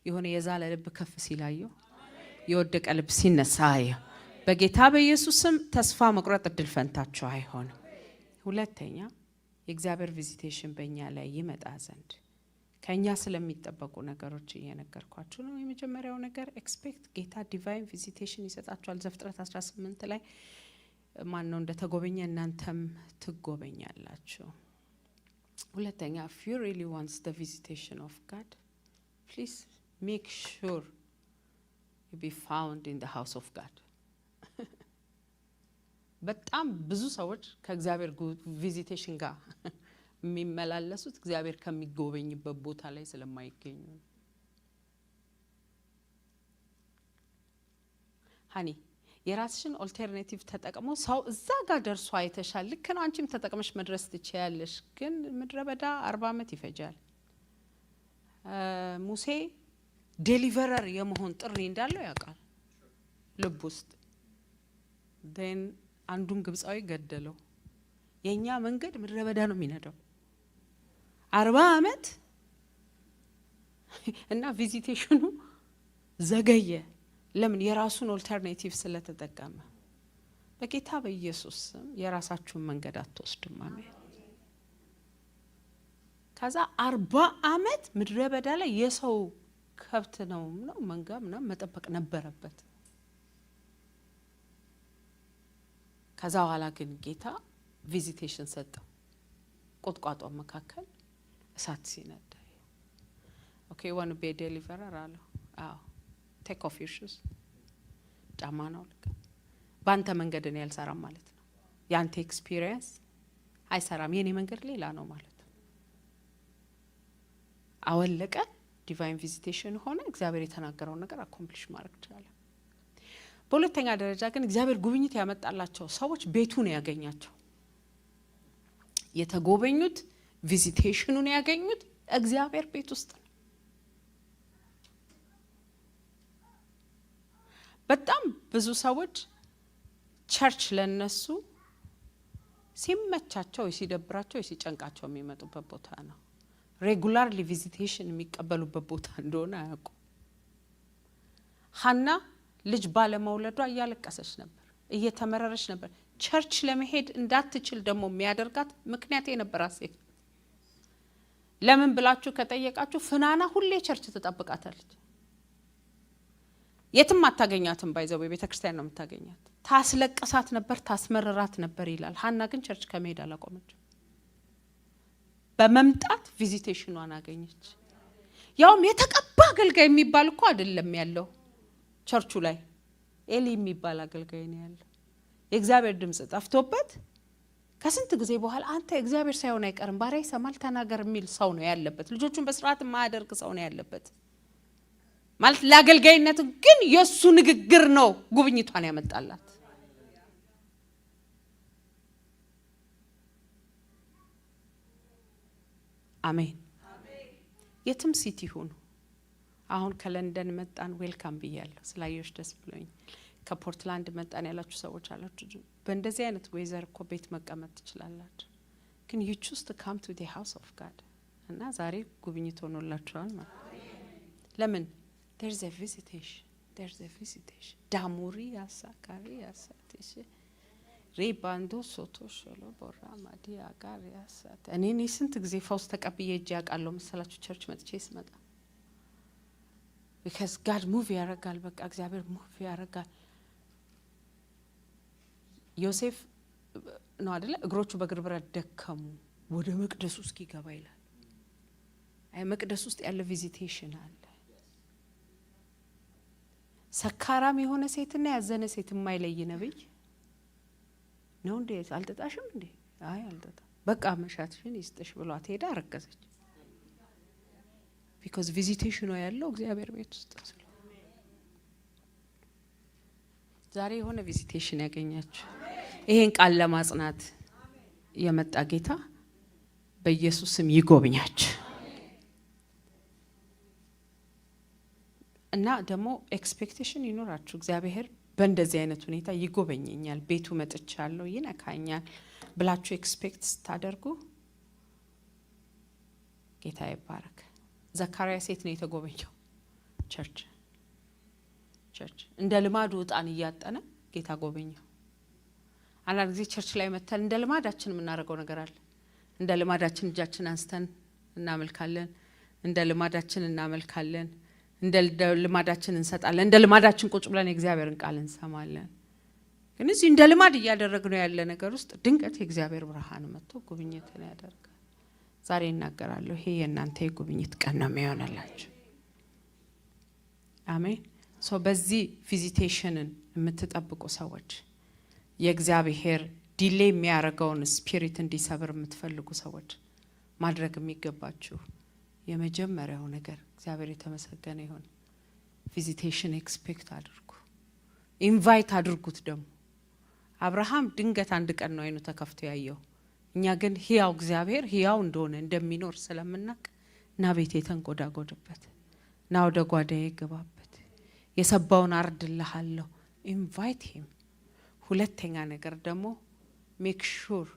የሆነ የዛለ ልብ ከፍ ሲላየው የወደቀ ልብ ሲነሳ አየው። በጌታ በኢየሱስ ስም ተስፋ መቁረጥ እድል ፈንታችሁ አይሆንም። ሁለተኛ የእግዚአብሔር ቪዚቴሽን በእኛ ላይ ይመጣ ዘንድ ከኛ ስለሚጠበቁ ነገሮች እየነገርኳችሁ ነው። የመጀመሪያው ነገር ኤክስፔክት ጌታ ዲቫይን ቪዚቴሽን ይሰጣችኋል። ዘፍጥረት 18 ላይ ማን ነው እንደተጎበኘ እናንተም ትጎበኛላችሁ። ሁለተኛ if you really want the visitation of God, please make sure you be found in the house of God. በጣም ብዙ ሰዎች ከእግዚአብሔር ቪዚቴሽን ጋር የሚመላለሱት እግዚአብሔር ከሚጎበኝበት ቦታ ላይ ስለማይገኙ ነው። ሃኒ የራስሽን ኦልተርኔቲቭ ተጠቅሞ ሰው እዛ ጋር ደርሶ አይተሻል። ልክ ነው፣ አንቺም ተጠቅመሽ መድረስ ትችያለሽ። ግን ምድረ በዳ 40 ዓመት ይፈጃል። ሙሴ ዴሊቨረር የመሆን ጥሪ እንዳለው ያውቃል ልብ ውስጥ። then አንዱን ግብጻዊ ገደለው። የኛ መንገድ ምድረ በዳ ነው የሚነዳው 40 ዓመት እና ቪዚቴሽኑ ዘገየ። ለምን? የራሱን ኦልተርኔቲቭ ስለተጠቀመ። በጌታ በኢየሱስ ስም የራሳችሁን መንገድ አትወስዱም። አሜን። ከዛ 40 ዓመት ምድረ በዳ ላይ የሰው ከብት ነው መንጋ ምናምን መጠበቅ ነበረበት። ከዛ በኋላ ግን ጌታ ቪዚቴሽን ሰጠው። ቁጥቋጦ መካከል እሳት ሲነዳ ኦኬ ዋን ቢ ዴሊቨረር አለ። አዎ ቴክ ኦፍ ዩር ሹዝ ጫማ ነው ልክ ባንተ መንገድ ነው ያልሰራም ማለት ነው። ያንተ ኤክስፒሪየንስ አይሰራም፣ የኔ መንገድ ሌላ ነው ማለት ነው። አወለቀ። ዲቫይን ቪዚቴሽን ሆነ። እግዚአብሔር የተናገረው ነገር አኮምፕሊሽ ማድረግ ይችላል። በሁለተኛ ደረጃ ግን እግዚአብሔር ጉብኝት ያመጣላቸው ሰዎች ቤቱን ያገኛቸው። የተጎበኙት ቪዚቴሽኑን ያገኙት እግዚአብሔር ቤት ውስጥ ነው። በጣም ብዙ ሰዎች ቸርች ለነሱ ሲመቻቸው ሲደብራቸው ሲጨንቃቸው የሚመጡበት ቦታ ነው። ሬጉላርሊ ቪዚቴሽን የሚቀበሉበት ቦታ እንደሆነ አያውቁ። ሐና ልጅ ባለመውለዷ እያለቀሰች ነበር፣ እየተመረረች ነበር። ቸርች ለመሄድ እንዳትችል ደግሞ የሚያደርጋት ምክንያት የነበራት ሴት። ለምን ብላችሁ ከጠየቃችሁ ፍናና ሁሌ ቸርች ትጠብቃታለች። የትም አታገኛትም። ባይዘው በቤተክርስቲያን ነው የምታገኛት። ታስለቀሳት ነበር፣ ታስመረራት ነበር ይላል። ሐና ግን ቸርች ከመሄድ አላቆመችም። በመምጣት ቪዚቴሽኗን አገኘች። ያውም የተቀባ አገልጋይ የሚባል እኮ አይደለም ያለው ቸርቹ ላይ። ኤሊ የሚባል አገልጋይ ነው ያለው። የእግዚአብሔር ድምጽ ጠፍቶበት ከስንት ጊዜ በኋላ አንተ እግዚአብሔር ሳይሆን አይቀርም ባሪያ ይሰማል ተናገር የሚል ሰው ነው ያለበት። ልጆቹን በስርዓት ማያደርግ ሰው ነው ያለበት ማለት ለአገልጋይነት ግን የሱ ንግግር ነው ጉብኝቷን ያመጣላት። አሜን። የትም ሲቲ ሆኖ አሁን ከለንደን መጣን ዌልካም ብያለሁ። ስላየሽ ደስ ብሎኝ። ከፖርትላንድ መጣን ያላችሁ ሰዎች አላችሁ። በእንደዚህ አይነት ዌዘር እኮ ቤት መቀመጥ ትችላላችሁ። ግን you choose to come to the house of God እና ዛሬ ጉብኝት ሆኖላችኋል ማለት ለምን? there's a visitation ዳሙሪ ያሳካሪ ያሳተሽ ሬባንዶ ሶቶ ሾሎ ቦራ ማዲ አጋር ያሳተ እኔ ስንት ጊዜ ፈውስ ተቀብዬ እጅ ያቃለው መሰላችሁ ቸርች መጥቼ ስመጣ። because God move ያረጋል። በቃ እግዚአብሔር move ያረጋል። ዮሴፍ ነው አይደለ? እግሮቹ በግርብራ ደከሙ ወደ መቅደስ ውስጥ ይገባ ይላል። አይ መቅደስ ውስጥ ያለ ቪዚቴሽን አለ። ሰካራም የሆነ ሴትና ያዘነ ሴት የማይለይ ነብይ ነው እንዴ? አልተጣሽም እንዴ? አይ አልተጣ በቃ መሻትሽን ይስጥሽ ብሏት ሄዳ አረገዘች። because visitation ነው ያለው እግዚአብሔር ቤት ውስጥ ነው። ዛሬ የሆነ ቪዚቴሽን ያገኛችሁ ይሄን ቃል ለማጽናት የመጣ ጌታ በኢየሱስ ስም ይጎብኛችሁ እና ደግሞ ኤክስፔክቴሽን ይኖራችሁ። እግዚአብሔር በእንደዚህ አይነት ሁኔታ ይጎበኘኛል፣ ቤቱ መጥቻለሁ፣ ይነካኛል ብላችሁ ኤክስፔክት ስታደርጉ ጌታ ይባረክ። ዘካርያ ሴት ነው የተጎበኘው። ቸርች እንደ ልማዱ ዕጣን እያጠነ ጌታ ጎበኘው። አንዳንድ ጊዜ ቸርች ላይ መተን እንደ ልማዳችን የምናደርገው ነገር አለ። እንደ ልማዳችን እጃችን አንስተን እናመልካለን፣ እንደ ልማዳችን እናመልካለን፣ እንደ ልማዳችን እንሰጣለን፣ እንደ ልማዳችን ቁጭ ብለን የእግዚአብሔርን ቃል እንሰማለን። ግን እዚህ እንደ ልማድ እያደረግነው ያለ ነገር ውስጥ ድንገት የእግዚአብሔር ብርሃን መጥቶ ጉብኝትን ያደርጋል። ዛሬ እናገራለሁ፣ ይሄ የእናንተ የጉብኝት ቀን ነው የሚሆንላችሁ። አሜን። ሶ በዚህ ቪዚቴሽንን የምትጠብቁ ሰዎች፣ የእግዚአብሔር ዲሌ የሚያደርገውን ስፒሪት እንዲሰብር የምትፈልጉ ሰዎች ማድረግ የሚገባችሁ የመጀመሪያው ነገር እግዚአብሔር የተመሰገነ ይሁን፣ ቪዚቴሽን ኤክስፔክት አድርጉ፣ ኢንቫይት አድርጉት። ደግሞ አብርሃም ድንገት አንድ ቀን ነው አይኑ ተከፍቶ ያየው። እኛ ግን ሕያው እግዚአብሔር ሕያው እንደሆነ እንደሚኖር ስለምናቅ ና ቤቴ ተንጎዳጎድበት፣ ና ወደ ጓዳዬ ግባበት፣ የሰባውን አርድልሃለሁ፣ ኢንቫይት ሂም። ሁለተኛ ነገር ደግሞ ሜክ ሹር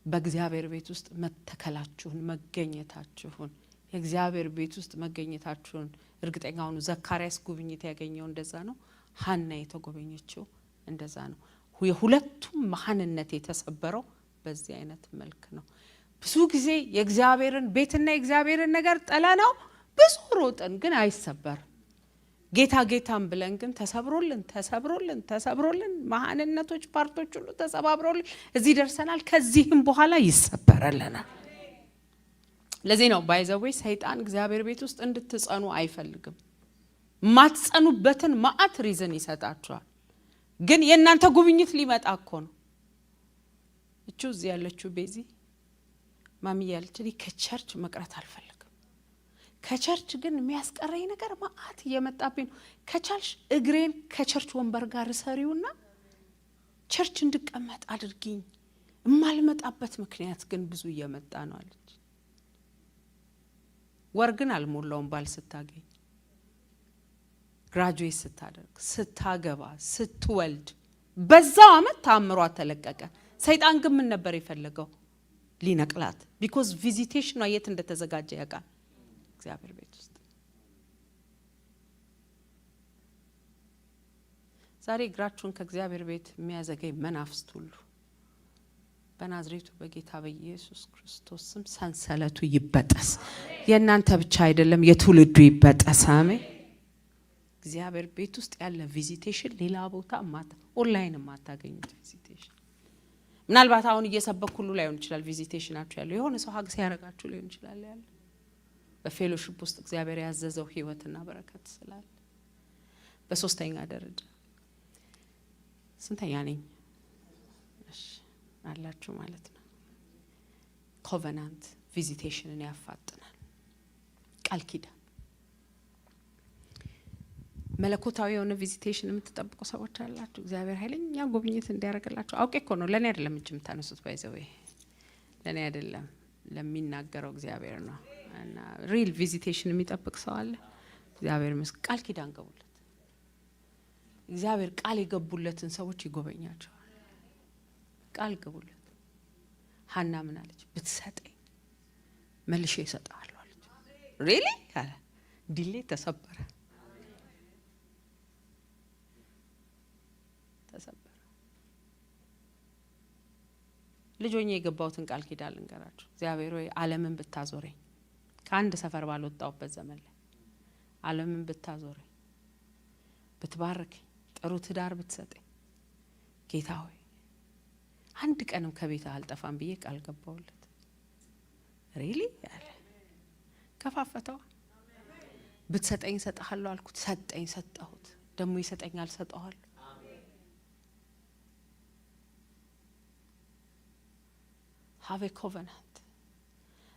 በእግዚአብሔር ቤት ውስጥ መተከላችሁን መገኘታችሁን፣ የእግዚአብሔር ቤት ውስጥ መገኘታችሁን እርግጠኛ ሁኑ። ዘካርያስ ጉብኝት ያገኘው እንደዛ ነው። ሐና የተጎበኘችው እንደዛ ነው። የሁለቱም ማንነት የተሰበረው በዚህ አይነት መልክ ነው። ብዙ ጊዜ የእግዚአብሔርን ቤትና የእግዚአብሔርን ነገር ጠላናው ብዙ ሮጥን ግን አይሰበር። ጌታ ጌታም ብለን ግን ተሰብሮልን ማንነቶች ፓርቶች ሁሉ ተሰባብሮልን እዚህ ደርሰናል። ከዚህም በኋላ ይሰበረልናል። ለዚህ ነው ባይዘዌ ሰይጣን እግዚአብሔር ቤት ውስጥ እንድትጸኑ አይፈልግም። ማትጸኑበትን ማአት ሪዝን ይሰጣችኋል። ግን የእናንተ ጉብኝት ሊመጣ እኮ ነው። እቹ እዚህ ያለችው ቤዚ ማሚ ያለችኝ ከቸርች መቅረት አልፈልግም። ከቸርች ግን የሚያስቀረኝ ነገር ማአት እየመጣብኝ ነው። ከቻልሽ እግሬን ከቸርች ወንበር ጋር ሰሪውና ቸርች እንድቀመጥ አድርጊኝ። የማልመጣበት ምክንያት ግን ብዙ እየመጣ ነው አለች። ወር ግን አልሞላውም ባል ስታገኝ፣ ግራጁዌት ስታደርግ፣ ስታገባ፣ ስትወልድ በዛው አመት ታምሯ ተለቀቀ። ሰይጣን ግን ምን ነበር የፈለገው? ሊነቅላት። ቢኮዝ ቪዚቴሽኗ የት እንደተዘጋጀ ያውቃል፣ እግዚአብሔር ቤት ውስጥ። ዛሬ እግራችሁን ከእግዚአብሔር ቤት የሚያዘገይ መናፍስት ሁሉ በናዝሬቱ በጌታ በኢየሱስ ክርስቶስ ስም ሰንሰለቱ ይበጠስ። የእናንተ ብቻ አይደለም፣ የትውልዱ ይበጠስ። አሜን። እግዚአብሔር ቤት ውስጥ ያለ ቪዚቴሽን ሌላ ቦታ ኦንላይን የማታገኙት ቪዚቴሽን። ምናልባት አሁን እየሰበኩ ሁሉ ላይሆን ይችላል ቪዚቴሽናችሁ ያለው፣ የሆነ ሰው ሀግ ሲያረጋችሁ ሊሆን ይችላል ያለ። በፌሎሺፕ ውስጥ እግዚአብሔር ያዘዘው ህይወትና በረከት ስላለ። በሶስተኛ ደረጃ ስንተኛ ነኝ? እሺ አላችሁ ማለት ነው። ኮቨናንት ቪዚቴሽንን ያፋጥናል። ቃል ኪዳን መለኮታዊ የሆነ ቪዚቴሽን የምትጠብቁ ሰዎች አላችሁ። እግዚአብሔር ኃይለኛ ጉብኝት እንዲያደርግላችሁ አውቄ እኮ ነው። ለኔ አይደለም እጅ የምታነሱት፣ ባይዘው ለኔ አይደለም ለሚናገረው እግዚአብሔር ነው። እና ሪል ቪዚቴሽን የሚጠብቅ ሰው አለ። እግዚአብሔር መስክ ቃል ኪዳን ገቡለት። እግዚአብሔር ቃል የገቡለትን ሰዎች ይጎበኛቸዋል። ቃል ገቡለት። ሐና ምን አለች? ብትሰጠኝ መልሼ እሰጥሃለሁ አለች። ሪሊ አለ። ዲሌ ተሰበረ። ልጆኜ የገባውትን ቃል ኪዳን ልንገራችሁ። እግዚአብሔር ሆይ ዓለምን ብታዞረኝ፣ ከአንድ ሰፈር ባልወጣውበት ዘመን ላይ ዓለምን ብታዞረኝ፣ ብትባርከኝ፣ ጥሩ ትዳር ብትሰጠኝ፣ ጌታ ሆይ አንድ ቀንም ከቤት አልጠፋም ብዬ ቃል ገባውለት። ሪሊ ያለ ከፋፈተው። ብትሰጠኝ ሰጣለሁ አልኩት፣ ሰጠኝ፣ ሰጣሁት። ደሞ ይሰጠኛል፣ ሰጣዋለሁ። have a covenant።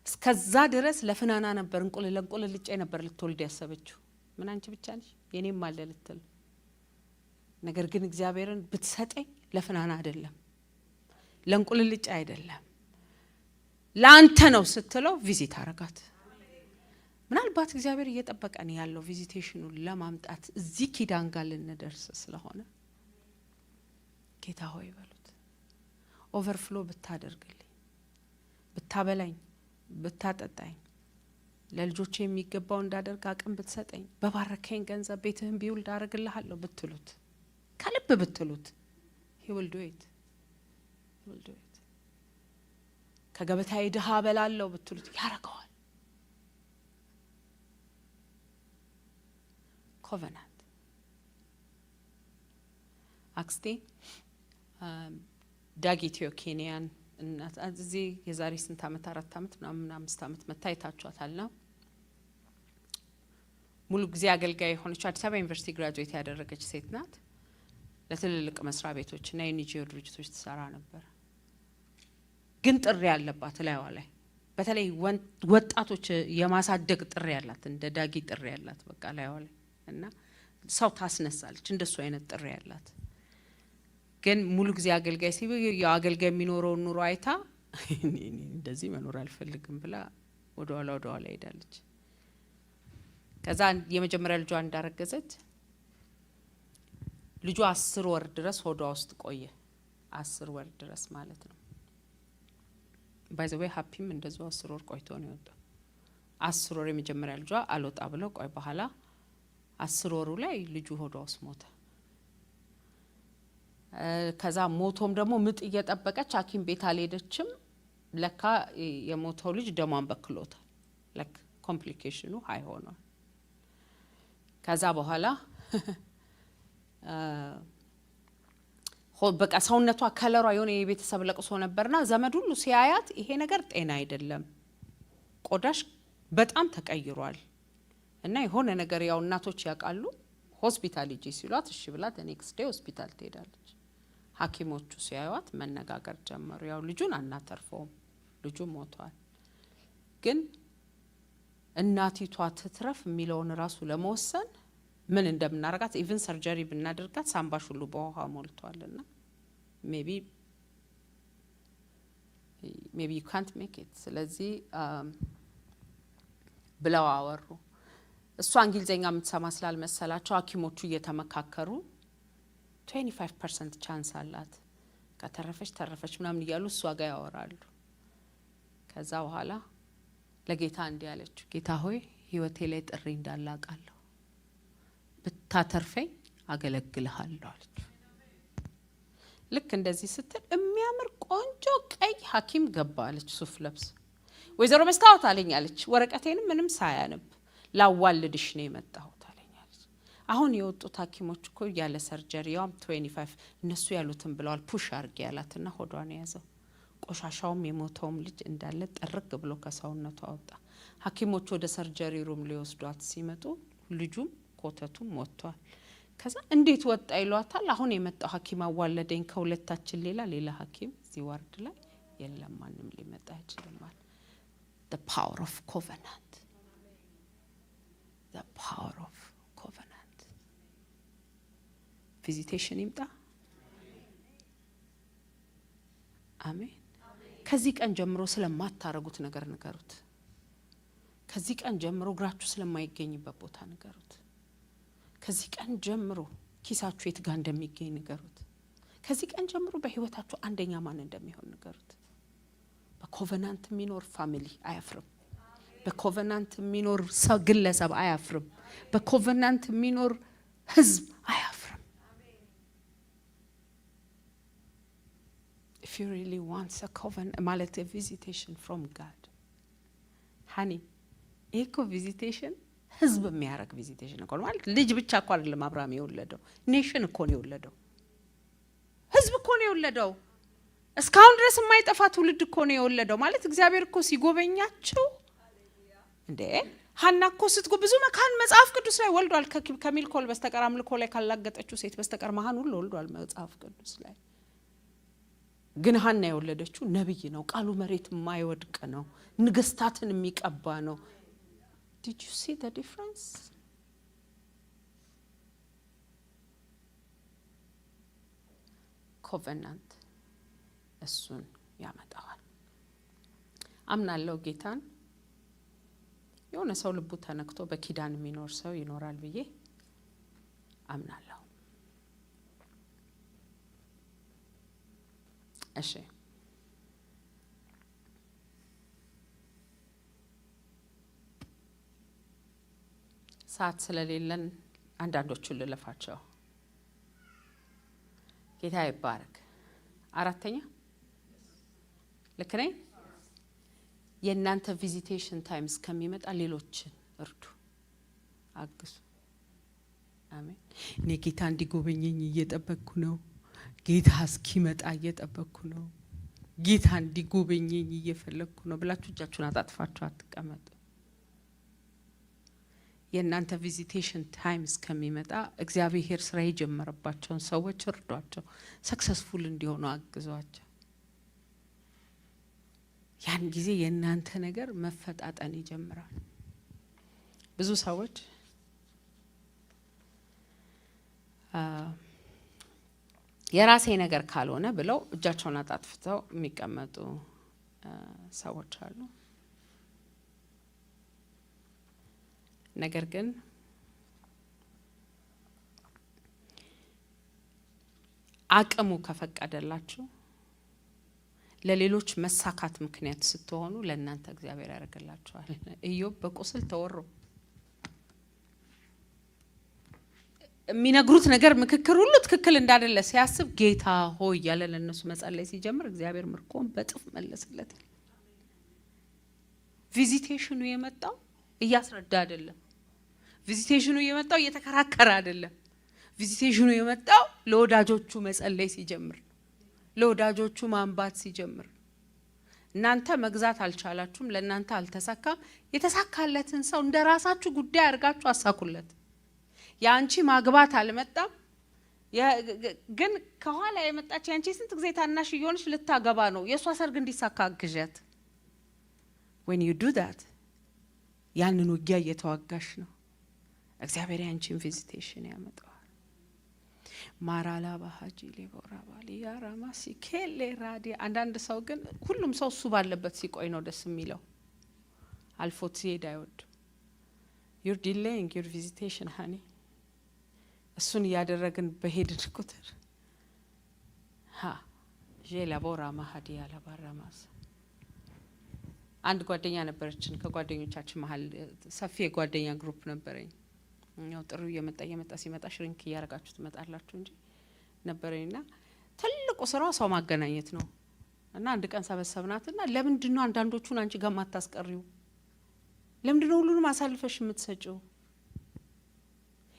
እስከዛ ድረስ ለፍናና ነበር እንቁልልጫ ነበር ልትወልድ ያሰበችው። ምን አንቺ ብቻ ነሽ የኔም አለ ልትል። ነገር ግን እግዚአብሔርን ብትሰጠኝ ለፍናና አይደለም፣ ለእንቁልልጫ አይደለም፣ ላንተ ነው ስትለው ቪዚት አረጋት። ምናልባት እግዚአብሔር እየጠበቀን ያለው ቪዚቴሽኑን ለማምጣት እዚህ ኪዳን ጋር ልንደርስ ስለሆነ ጌታ ሆይ በሉት። ኦቨርፍሎ ብታደርግልኝ፣ ብታበላኝ፣ ብታጠጣኝ፣ ለልጆቼ የሚገባው እንዳደርግ አቅም ብትሰጠኝ፣ በባረከኝ ገንዘብ ቤትህን ቢውልድ አረግልሃለሁ ብትሉት፣ ከልብ ብትሉት he will do it። ከገበታዬ ድሃ በላለው ብትሉት ያረጋዋል። ኮቨናንት አክስቴ ዳጊቲዮ ኬንያን እናት እዚህ የዛሬ ስንት ዓመት 4 ዓመት ምናምን 5 ዓመት መታየታችኋታል ነው ሙሉ ጊዜ አገልጋይ ሆነች አዲስ አበባ ዩኒቨርሲቲ ግራጁዌት ያደረገች ሴት ናት ለትልልቅ መስሪያ ቤቶችና የኤንጂኦ ድርጅቶች ትሰራ ነበር ግን ጥሪ ያለባት ላይዋ ላይ በተለይ ወጣቶች የማሳደግ ጥሪ ያላት እንደ ዳጊ ጥሪ ያላት በቃ ላይዋ ላይ እና ሰው ታስነሳለች እንደሱ አይነት ጥሪ ያላት ግን ሙሉ ጊዜ አገልጋይ ሲበይ ያገልጋይ የሚኖረው ኑሮ አይታ እንደዚህ መኖር አልፈልግም ብላ ወደ ኋላ ሄዳለች ከዛ የመጀመሪያ ልጇ እንዳረገዘች ልጇ 10 ወር ድረስ ሆዷ ውስጥ ቆየ 10 ወር ድረስ ማለት ነው ባይዘዌ ሃፒም እንደዛው 10 ወር ቆይቶ ነው የወጣው 10 ወር የመጀመሪያ ልጇ አልወጣ ብሎ ቆይ በኋላ 10 ወሩ ላይ ልጁ ሆዷ ውስጥ ሞተ ከዛ ሞቶም ደግሞ ምጥ እየጠበቀች ሐኪም ቤት አልሄደችም ለካ የሞተው ልጅ ደሟን በክሎታል ለክ ኮምፕሊኬሽኑ ሃይ ሆኗል ከዛ በኋላ በቃ ሰውነቷ ከለሯ የሆነ የቤተሰብ ለቅሶ ነበርና ዘመድ ሁሉ ሲያያት ይሄ ነገር ጤና አይደለም ቆዳሽ በጣም ተቀይሯል እና የሆነ ነገር ያው እናቶች ያቃሉ ሆስፒታል ሂጂ ሲሏት እሺ ብላ ኔክስት ዴይ ሆስፒታል ትሄዳለች ሐኪሞቹ ሲያዩት መነጋገር ጀመሩ ያው ልጁን አናተርፈውም ልጁ ሞቷል ግን እናቲቷ ትትረፍ የሚለውን ራሱ ለመወሰን ምን እንደምናረጋት ኢቭን ሰርጀሪ ብናደርጋት ሳምባሽ ሁሉ በውሃ ሞልቷልና maybe you can't make it ስለዚህ ብለው አወሩ እሷ እንግሊዘኛ የምትሰማ ስላልመሰላቸው ሐኪሞቹ እየተመካከሩ 25% ቻንስ አላት ከተረፈች ምናምን ይያሉ እሷ ጋር ያወራሉ ከዛ በኋላ ለጌታ እንዲያለች ጌታ ሆይ ህይወቴ ላይ ጥሪ እንዳላቃለሁ ብታተርፈኝ አገለግልሃለሁ አለች ልክ እንደዚህ ስትል የሚያምር ቆንጆ ቀይ ሐኪም ገባ አለች ሱፍ ለብስ ወይዘሮ መስታወት አለኝ አለች ወረቀቴንም ምንም ሳያነብ ላዋልድሽ ነው የመጣሁት አለኝ አለች አሁን የወጡት ሐኪሞች እኮ ያለ ሰርጀሪ ያም 25 እነሱ ያሉትን ብለዋል ፑሽ አርጊ ያላትና ሆዷን ያዘው ቆሻሻውም የሞተውም ልጅ እንዳለ ጠርቅ ብሎ ከሰውነቱ አወጣ ሐኪሞቹ ወደ ሰርጀሪ ሩም ሊወስዷት ሲመጡ ልጁም ኮተቱም ሞቷል ከዛ እንዴት ወጣ ይሏታል አሁን የመጣው ሐኪም አዋለደኝ ከሁለታችን ሌላ ሐኪም እዚህ ዋርድ ላይ የለም ማንንም ሊመጣ አይችልም ማለት the power of covenant the power of covenant visitation ይምጣ አሜን ከዚህ ቀን ጀምሮ ስለማታረጉት ነገር ንገሩት ከዚህ ቀን ጀምሮ ግራችሁ ስለማይገኝበት ቦታ ንገሩት ከዚህ ቀን ጀምሮ ኪሳችሁ የት ጋር እንደሚገኝ ንገሩት ከዚህ ቀን ጀምሮ በህይወታችሁ አንደኛ ማን እንደሚሆን ንገሩት በኮቨናንት የሚኖር ፋሚሊ አያፍርም በኮቨናንት የሚኖር ሰው ግለሰብ አያፍርም በኮቨናንት የሚኖር ህዝብ አያፍርም if you really want a covenant ማለት a visitation from God honey eco visitation ህዝብ የሚያረግ ቪዚቴሽን እኮ ማለት ልጅ ብቻ እኮ አይደለም አብርሃም የወለደው ኔሽን እኮ ነው የወለደው ህዝብ እኮ ነው የወለደው እስካሁን ድረስ የማይጠፋ ትውልድ እኮ ነው የወለደው ማለት እግዚአብሔር እኮ ሲጎበኛቸው እንዴ ሐና እኮ ስትጎ ብዙ መካን መጽሐፍ ቅዱስ ላይ ወልዷል ከሚልኮል በስተቀር አምልኮ ላይ ካላገጠችው ሴት በስተቀር መካን ሁሉ ወልዷል መጽሐፍ ቅዱስ ላይ ግን ሐና የወለደችው ነብይ ነው ቃሉ መሬት የማይወድቅ ነው ንግስታትን የሚቀባ ነው Did you see the difference? Covenant እሱን ያመጣዋል አምናለሁ ጌታን የሆነ ሰው ልቡ ተነክቶ በኪዳን የሚኖር ሰው ይኖራል ብዬ አምናለሁ እሺ ሰዓት ስለሌለን አንዳንዶቹን ልለፋቸው ጌታ ይባረክ አራተኛ ልክ ነኝ የእናንተ ቪዚቴሽን ታይምስ ከሚመጣ ሌሎችን እርዱ አግዙ አሜን እኔ ጌታ እንዲጎበኘኝ እየጠበቅኩ ነው ጌታ እስኪመጣ እየጠበቅኩ ነው፣ ጌታ እንዲጎበኘኝ እየፈለግኩ ነው ብላችሁ እጃችሁን አጣጥፋችሁ አትቀመጡ። የእናንተ ቪዚቴሽን ታይም እስከሚመጣ እግዚአብሔር ስራ የጀመረባቸውን ሰዎች እርዷቸው፣ ሰክሰስፉል እንዲሆኑ አግዟቸው። ያን ጊዜ የእናንተ ነገር መፈጣጠን ይጀምራል። ብዙ ሰዎች የራሴ ነገር ካልሆነ ብለው እጃቸውን አጣጥፍተው የሚቀመጡ ሰዎች አሉ። ነገር ግን አቅሙ ከፈቀደላችሁ ለሌሎች መሳካት ምክንያት ስትሆኑ ለእናንተ እግዚአብሔር ያደርግላችኋል። ኢዮብ በቁስል ተወሮ የሚነግሩት ነገር ምክክር ሁሉ ትክክል እንዳደለ ሲያስብ ጌታ ሆይ ያለ ለነሱ መጸለይ ሲጀምር እግዚአብሔር ምርኮን በጥፍ መለሰለት። ቪዚቴሽኑ የመጣው እያስረዳ አይደለም። ቪዚቴሽኑ የመጣው እየተከራከረ አይደለም። ቪዚቴሽኑ የመጣው ለወዳጆቹ መጸለይ ሲጀምር፣ ለወዳጆቹ ማንባት ሲጀምር። እናንተ መግዛት አልቻላችሁም፣ ለእናንተ አልተሳካም። የተሳካለትን ሰው እንደራሳችሁ ጉዳይ አድርጋችሁ አሳኩለት። ያንቺ ማግባት አልመጣም፣ ግን ከኋላ የመጣች ያንቺ ስንት ጊዜ ታናሽ እየሆነች ልታገባ ነው፣ የሷ ሰርግ እንዲሳካ አግዣት። when you do that ያንን ውጊያ እየተዋጋሽ ነው። እግዚአብሔር ያንቺን ቪዚቴሽን ያመጣዋል። ማራላ ባሃጂ ለቦራባሊ ያራማሲ ከሌ ራዲ። አንዳንድ ሰው ግን ሁሉም ሰው እሱ ባለበት ሲቆይ ነው ደስ የሚለው፣ አልፎት ሲሄድ አይወድ። you're delaying your visitation honey። እሱን ያደረግን በሄድን ቁጥር ጄላቦራ ማሃዲ ያላባራማስ። አንድ ጓደኛ ነበረችን፣ ከጓደኞቻችን መሃል ሰፊ የጓደኛ ግሩፕ ነበረኝ። ያው ጥሩ እየመጣ ሲመጣ ሽሪንክ እያረጋችሁ ትመጣላችሁ እንጂ ነበረኝና ትልቁ ስራው ሰው ማገናኘት ነው። እና አንድ ቀን ሰበሰብናትና ለምንድነው አንዳንዶቹን አንቺ ጋር ማታስቀሪው? ለምንድነው ሁሉንም አሳልፈሽ የምትሰጪው?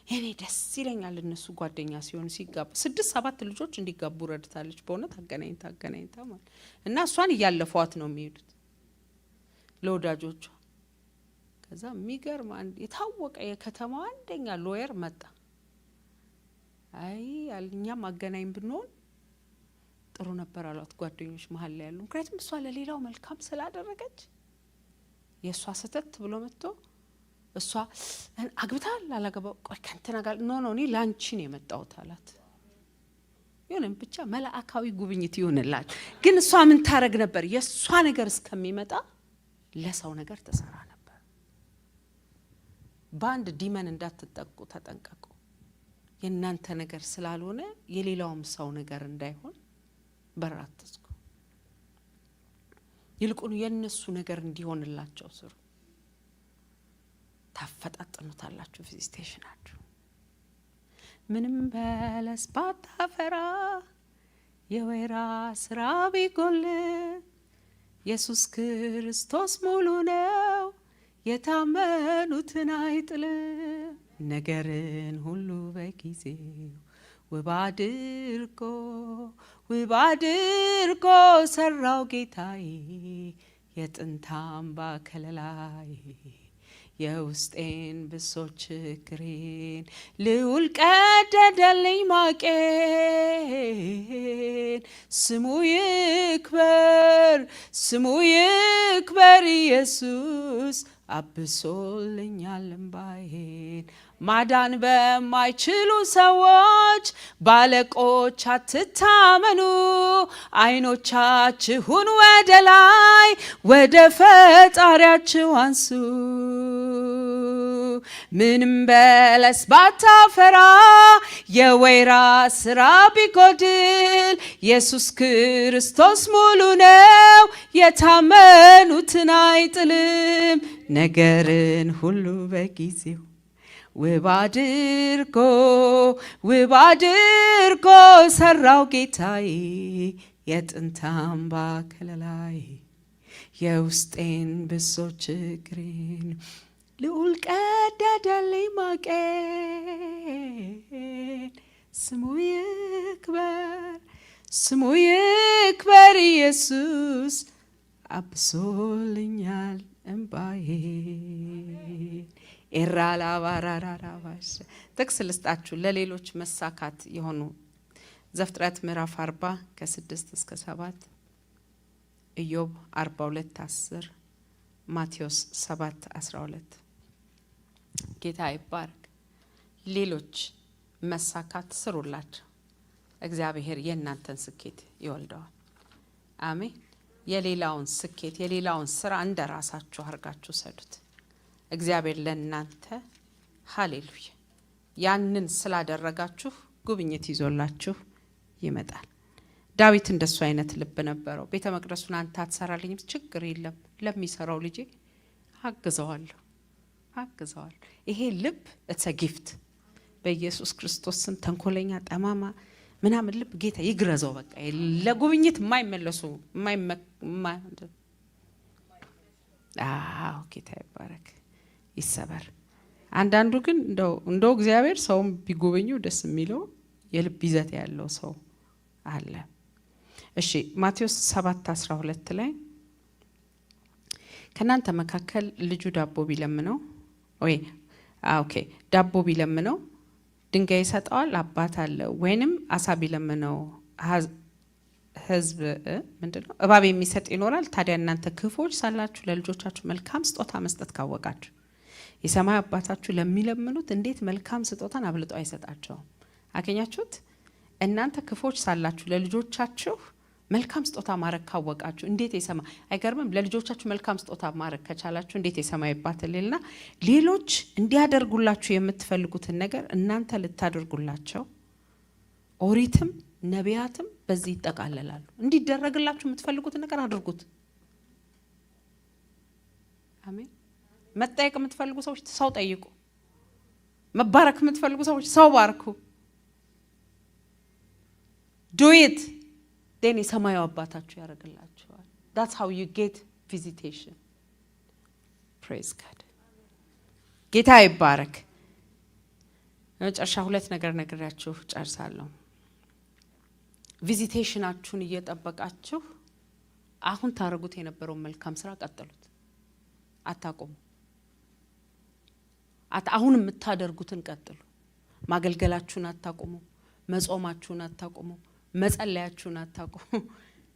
እኔ ደስ ይለኛል እነሱ ጓደኛ ሲሆኑ ሲጋቡ። 6-7 ልጆች እንዲጋቡ ረድታለች በእውነት አገናኝታ ማለት እና እሷን እያለፏት ነው የሚሄዱት ለወዳጆቿ። ከዛ የሚገርም አንድ የታወቀ የከተማ አንደኛ ሎየር መጣ። አይ አልኛም አገናኝ ብንሆን ጥሩ ነበር አሏት ጓደኞች መሀል ላይ ያሉ። ምክንያቱም እሷ ለሌላው መልካም ስላደረገች የእሷ ስተት ብሎ መጥቶ እሷ አግብታል አላገባው ቆይ ከንተና ጋር ኖ እኔ ላንቺ ነው የመጣሁት አላት። ይሁን ብቻ መላእካዊ ጉብኝት ይሁንላል። ግን እሷ ምን ታረግ ነበር? የእሷ ነገር እስከሚመጣ ለሰው ነገር ተሰራ ነበር። ባንድ ዲመን እንዳትጠቁ ተጠንቀቁ። የእናንተ ነገር ስላልሆነ የሌላውም ሰው ነገር እንዳይሆን በራት ተስኩ። ይልቁኑ የነሱ ነገር እንዲሆንላቸው ስሩ። ታፈጣጥኑታላችሁ ቪዚቴሽናችሁ። ምንም በለስ ባታፈራ የወይራ ስራ ቢጎል ኢየሱስ ክርስቶስ ሙሉ ነው፣ የታመኑትን አይጥል። ነገርን ሁሉ በጊዜው ውብ አድርጎ ሰራው ጌታዬ፣ የጥንት አምባ ከለላይ የውስጤን ብሶት ችግሬን ልዑል ቀደደልኝ ማቄን። ስሙ ይክበር ኢየሱስ አብሶልኛል እምባዬን። ማዳን በማይችሉ ሰዎች ባለቆች አትታመኑ፣ አይኖቻችሁን ወደ ላይ ወደ ፈጣሪያችሁ አንሱ። ምንም በለስ ባታፈራ የወይራ ስራ ቢጎድል ኢየሱስ ክርስቶስ ሙሉ ነው፣ የታመኑትን አይጥልም። ነገርን ሁሉ በጊዜው ውብ አድርጎ ሰራው ጌታዬ፣ የጥንት አምባ ከለላይ የውስጤን ብሶት ችግሬን ልዑል ቀደደልኝ ማቄን። ስሙ ይክበር ስሙ ይክበር ኢየሱስ አብሶልኛል እምባዬ ኤራላባራራባሽ ጥቅስ ልስጣችሁ ለሌሎች መሳካት የሆኑ ዘፍጥረት ምዕራፍ 40 ከ6 እስከ 7 ኢዮብ 42:10 ማቴዎስ 7:12 ጌታ ይባርክ። ሌሎች መሳካት ስሩላቸው። እግዚአብሔር የእናንተን ስኬት ይወልደዋል። አሜን። የሌላውን ስኬት የሌላውን ስራ እንደራሳችሁ አርጋችሁ ሰዱት። እግዚአብሔር ለእናንተ ሃሌሉያ ያንን ስላደረጋችሁ ጉብኝት ይዞላችሁ ይመጣል። ዳዊት እንደሱ አይነት ልብ ነበረው። ቤተ መቅደሱን አንተ አትሰራልኝም፣ ችግር የለም ለሚሰራው ልጄ አግዘዋለሁ። ይሄ ልብ it's a gift። በኢየሱስ ክርስቶስ ስም ተንኮለኛ ጠማማ ምናምን ልብ ጌታ ይግረዘው። በቃ ለጉብኝት የማይመለሱ ጌታ ይባረክ ይሰበር። አንዳንዱ ግን እንደው እግዚአብሔር ሰውም ቢጎበኘው ደስ የሚለው የልብ ይዘት ያለው ሰው አለ። እሺ ማቴዎስ 7:12 ላይ ከናንተ መካከል ልጁ ዳቦ ቢለምነው ዳቦ ቢለምነው ድንጋይ ይሰጠዋል? አባት አለ። ወይንም አሳ ቢለምነው ህዝብ ምንድነው እባብ የሚሰጥ ይኖራል? ታዲያ እናንተ ክፉዎች ሳላችሁ ለልጆቻችሁ መልካም ስጦታ መስጠት ካወቃችሁ የሰማይ አባታችሁ ለሚለምኑት እንዴት መልካም ስጦታን አብልጦ አይሰጣቸውም? አገኛችሁት? እናንተ ክፉዎች ሳላችሁ ለልጆቻችሁ መልካም ስጦታ ማረግ ካወቃችሁ እንዴት የሰማይ አይገርምም? ለልጆቻችሁ መልካም ስጦታ ማረግ ከቻላችሁ እንዴት የሰማይ አባት ሌልና ሌሎች እንዲያደርጉላችሁ የምትፈልጉትን ነገር እናንተ ልታደርጉላቸው ኦሪትም ነቢያትም በዚህ ይጠቃለላሉ። እንዲደረግላችሁ የምትፈልጉትን ነገር አድርጉት። አሜን። መጠየቅ የምትፈልጉ ሰዎች ሰው ጠይቁ። መባረክ የምትፈልጉ ሰዎች ሰው ባርኩ። do it then የሰማዩ አባታችሁ ያደርግላችኋል። that's how you get visitation. praise God። ጌታ ይባረክ። መጨረሻ ሁለት ነገር ነግሬያችሁ ጨርሳለሁ። ቪዚቴሽናችሁን እየጠበቃችሁ አሁን ታረጉት የነበረውን መልካም ስራ ቀጥሉት፣ አታቆሙ። አሁን የምታደርጉትን ቀጥሉ። ማገልገላችሁን አታቆሙ፣ መጾማችሁን አታቆሙ፣ መጸለያችሁን አታቆሙ።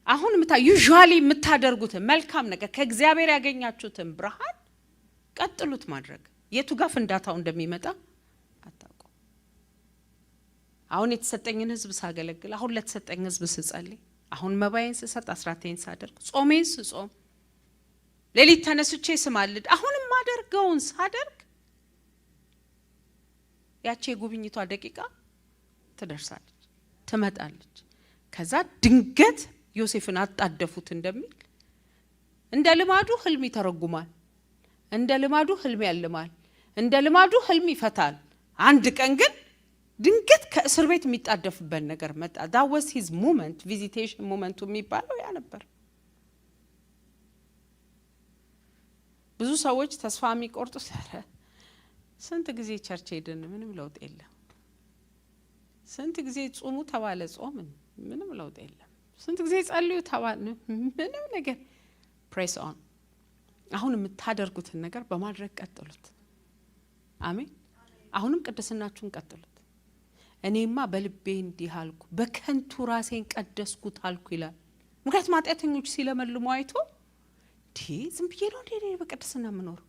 አሁን ዩዥዋሊ የምታደርጉትን መልካም ነገር ከእግዚአብሔር ያገኛችሁትን ብርሃን ቀጥሉት ማድረግ። የቱ ጋር ፍንዳታው እንደሚመጣ አታቆሙ። አሁን የተሰጠኝን ህዝብ ሳገለግል፣ አሁን ለተሰጠኝ ህዝብ ስጸልይ፣ አሁን መባዬን ስሰጥ፣ አስራቴን ሳደርግ፣ ጾሜን ስጾም፣ ሌሊት ተነስቼ ስማልድ፣ አሁን ማደርገውን ሳደርግ ያቺ የጉብኝቷ ደቂቃ ትደርሳለች፣ ትመጣለች። ከዛ ድንገት ዮሴፍን አጣደፉት እንደሚል እንደ ልማዱ ህልም ይተረጉማል፣ እንደ ልማዱ ህልም ያልማል፣ እንደ ልማዱ ህልም ይፈታል። አንድ ቀን ግን ድንገት ከእስር ቤት የሚጣደፍበት ነገር መጣ። that was his moment visitation momenቱ የሚባለው ያ ነበር። ብዙ ሰዎች ተስፋ የሚቆርጡ ስንት ጊዜ ቸርች ሄድን ምንም ለውጥ የለም፣ ስንት ጊዜ ጾሙ ተባለ ጾምን ምንም ለውጥ የለም፣ ስንት ጊዜ ጸልዩ ተባለ ምንም ነገር። ፕሬስ ኦን። አሁን የምታደርጉትን ነገር በማድረግ ቀጥሉት። አሜን። አሁንም ቅድስናችሁን ቀጥሉት። እኔማ በልቤ እንዲህ አልኩ በከንቱ ራሴን ቀደስኩት አልኩ ይላል። ምክንያቱም ኃጢአተኞች ሲለመልሙ አይቶ ዝም ብዬ ነው እንደ በቅድስና የምኖረው፣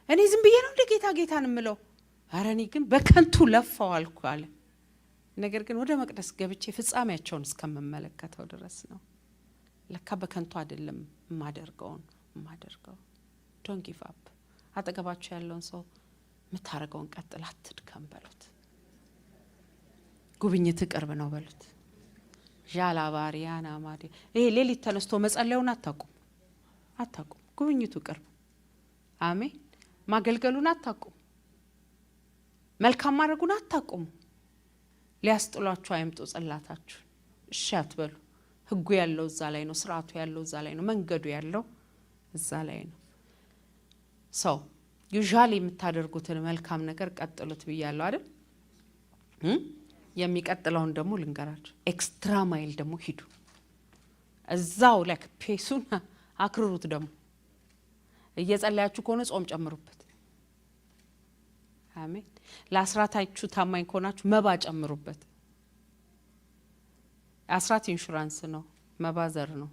እኔ ዝም ብዬ ነው እንደ ጌታን የምለው፣ ኧረ እኔ ግን በከንቱ ለፋው አልኩ አለ። ነገር ግን ወደ መቅደስ ገብቼ ፍጻሜያቸውን እስከምመለከተው ድረስ ነው። ለካ በከንቱ አይደለም የማደርገው። ዶንት ጊቭ አፕ። አጠገባችሁ ያለውን ሰው የምታረገውን ቀጥል፣ አትድከም በሉት። ጉብኝት ቅርብ ነው በሉት። ጃላባሪያና ማዲ ይሄ ሌሊት ተነስቶ መጸለዩን አታቁም። ጉብኝቱ ቅርብ። አሜን። ማገልገሉን አታቁም። መልካም ማድረጉን አታቁም። ሊያስጥሏችሁ አይምጡ ጽላታችሁ። እሺ አትበሉ። ህጉ ያለው እዛ ላይ ነው፣ ስርዓቱ ያለው እዛ ላይ ነው፣ መንገዱ ያለው እዛ ላይ ነው። ሰው ዩዥዋሊ የምታደርጉትን መልካም ነገር ቀጥሉት ብያለሁ አይደል? የሚቀጥለውን ደግሞ ልንገራችሁ። ኤክስትራ ማይል ደግሞ ሂዱ። እዛው ላይክ ፔሱን አክርሩት። ደግሞ እየጸለያችሁ ከሆነ ጾም ጨምሩበት። አሜን። ለአስራታችሁ ታማኝ ከሆናችሁ መባ ጨምሩበት። አስራት ኢንሹራንስ ነው፣ መባ ዘር ነው።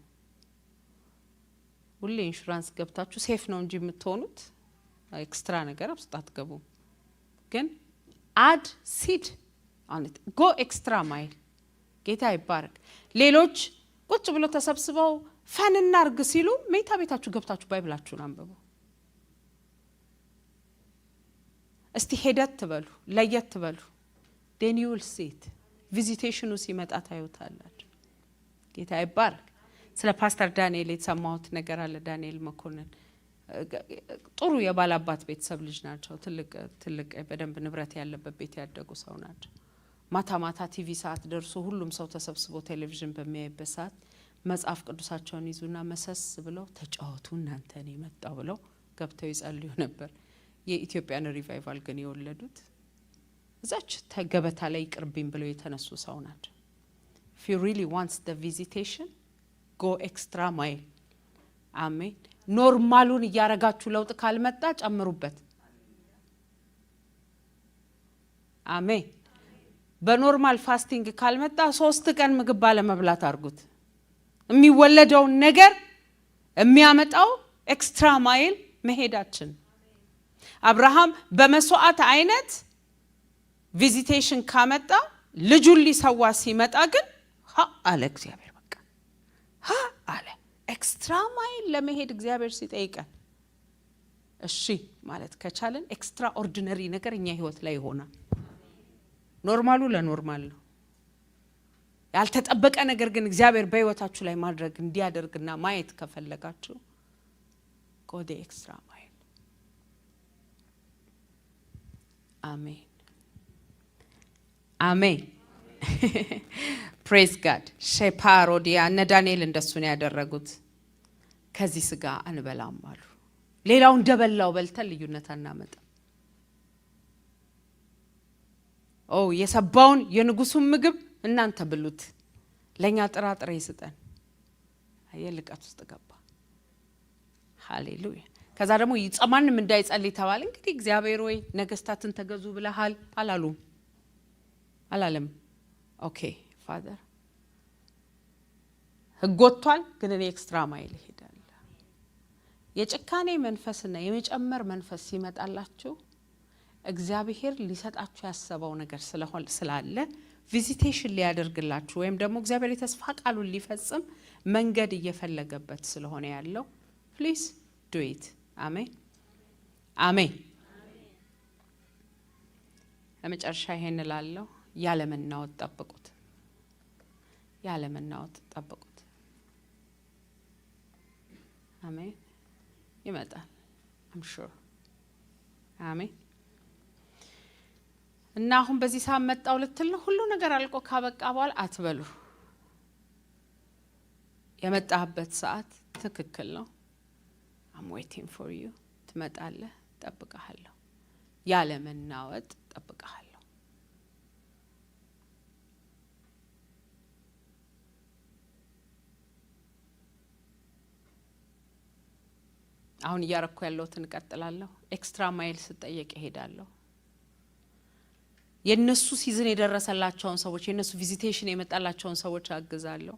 ሁሌ ኢንሹራንስ ገብታችሁ ሴፍ ነው እንጂ የምትሆኑት ኤክስትራ ነገር ውስጥ አትገቡም። ግን አድ ሲድ አንት ጎ ኤክስትራ ማይል። ጌታ ይባረክ። ሌሎች ቁጭ ብሎ ተሰብስበው ፈንና አርግ ሲሉ ሜታ ቤታችሁ ገብታችሁ ባይብላችሁን አንብቡ። እስቲ ሄደት ትበሉ፣ ለየት ትበሉ። then you will see it። ቪዚቴሽኑ ሲመጣ ታዩታላችሁ። ጌታ ይባረክ። ስለ ፓስተር ዳንኤል የተሰማሁት ነገር አለ። ዳንኤል መኮንን ጥሩ የባላባት ቤተሰብ ልጅ ናቸው። ትልቅ በደንብ ንብረት ያለበት ቤት ያደጉ ሰው ናቸው። ማታ ቲቪ ሰዓት ደርሶ ሁሉም ሰው ተሰብስቦ ቴሌቪዥን በሚያይበት ሰዓት መጽሐፍ ቅዱሳቸውን ይዙና መሰስ ብለው ተጫወቱ እናንተ ነው የመጣው ብለው ገብተው ይጸልዩ ነበር። የኢትዮጵያን ሪቫይቫል ግን የወለዱት እዛች ተገበታ ላይ ቅርብኝ ብለው የተነሱ ሰው ናቸው። if you really wants the visitation go extra mile። አሜን። ኖርማሉን ያረጋችሁ ለውጥ ካልመጣ ጨምሩበት። አሜን። በኖርማል ፋስቲንግ ካልመጣ 3 ቀን ምግብ ባለ መብላት አርጉት። የሚወለደው ነገር የሚያመጣው ኤክስትራ ማይል መሄዳችን። አብርሃም በመስዋዕት አይነት ቪዚቴሽን ካመጣ ልጁን ሊሰዋ ሲመጣ ግን አለ እግዚአብሔር በቃ አለ። ኤክስትራ ማይል ለመሄድ እግዚአብሔር ሲጠይቀን እሺ ማለት ከቻለን ኤክስትራ ኦርዲነሪ ነገር እኛ ህይወት ላይ ይሆናል። ኖርማሉ ለኖርማል ነው። ያልተጠበቀ ነገር ግን እግዚአብሔር በህይወታችሁ ላይ ማድረግ እንዲያደርግና ማየት ከፈለጋችሁ go the extra mile። አሜን አሜን። praise God። ሼፓሮዲያ እነ ዳንኤል እንደሱ ነው ያደረጉት። ከዚህ ስጋ አንበላም አሉ። ሌላው እንደበላው በልተን ልዩነት አናመጣ። የሰባውን የንጉሱን ምግብ እናንተ ብሉት፣ ለኛ ጥራጥሬ ይስጠን። አየልቃት ውስጥ ገባ። ሃሌሉያ። ከዛ ደግሞ ይጸማንም እንዳይጸልይ ተባለ። እንግዲህ እግዚአብሔር ወይ ነገስታትን ተገዙ ብለሃል አላለም። ኦኬ ፋዘር ህጎቷል፣ ግን እኔ ኤክስትራ ማይል ሄዳለሁ። የጭካኔ መንፈስና የመጨመር መንፈስ ሲመጣላችሁ እግዚአብሔር ሊሰጣችሁ ያሰበው ነገር ስላለ ቪዚቴሽን ሊያደርግላችሁ ወይም ደግሞ እግዚአብሔር የተስፋ ቃሉን ሊፈጽም መንገድ እየፈለገበት ስለሆነ ያለው ፕሊዝ ዱ ኢት። አሜን አሜን። ለመጨረሻ ይሄን እላለሁ፣ ያለመናወጥ ጠብቁት። ያለመናወጥ ጠብቁት። አሜን። ይመጣል I'm sure። አሜን። እና አሁን በዚህ ሰዓት መጣው ልትል ነው ሁሉ ነገር አልቆ ካበቃ በኋላ አትበሉ። የመጣህበት ሰዓት ትክክል ነው። I'm waiting for you። ትመጣለህ፣ ጠብቀሃለሁ። ያለመናወጥ ጠብቀሃለሁ። አሁን እያረኩ ያለሁትን እቀጥላለሁ። ኤክስትራ ማይል ስጠየቅ እሄዳለሁ። የነሱ ሲዝን የደረሰላቸውን ሰዎች የነሱ ቪዚቴሽን የመጣላቸውን ሰዎች አግዛለሁ።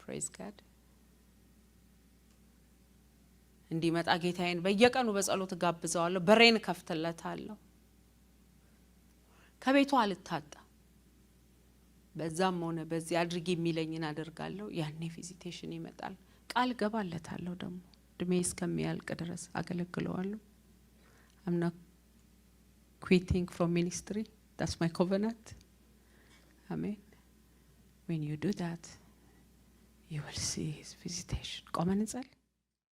ፕሬዝ ጋድ። እንዲመጣ ጌታዬን በየቀኑ በጸሎት ጋብዘዋለሁ። በሬን ከፍተለታለሁ። ከቤቱ አልታጣ። በዛም ሆነ በዚህ አድርጊ የሚለኝን አደርጋለሁ። ያኔ ቪዚቴሽን ይመጣል። ቃል ገባለታለሁ። ደግሞ እድሜ እስከሚያልቅ ድረስ አገለግለዋለሁ። I'm not quitting from ministry. That's my covenant. Amen. When you do that, you will see his visitation. Come on and say.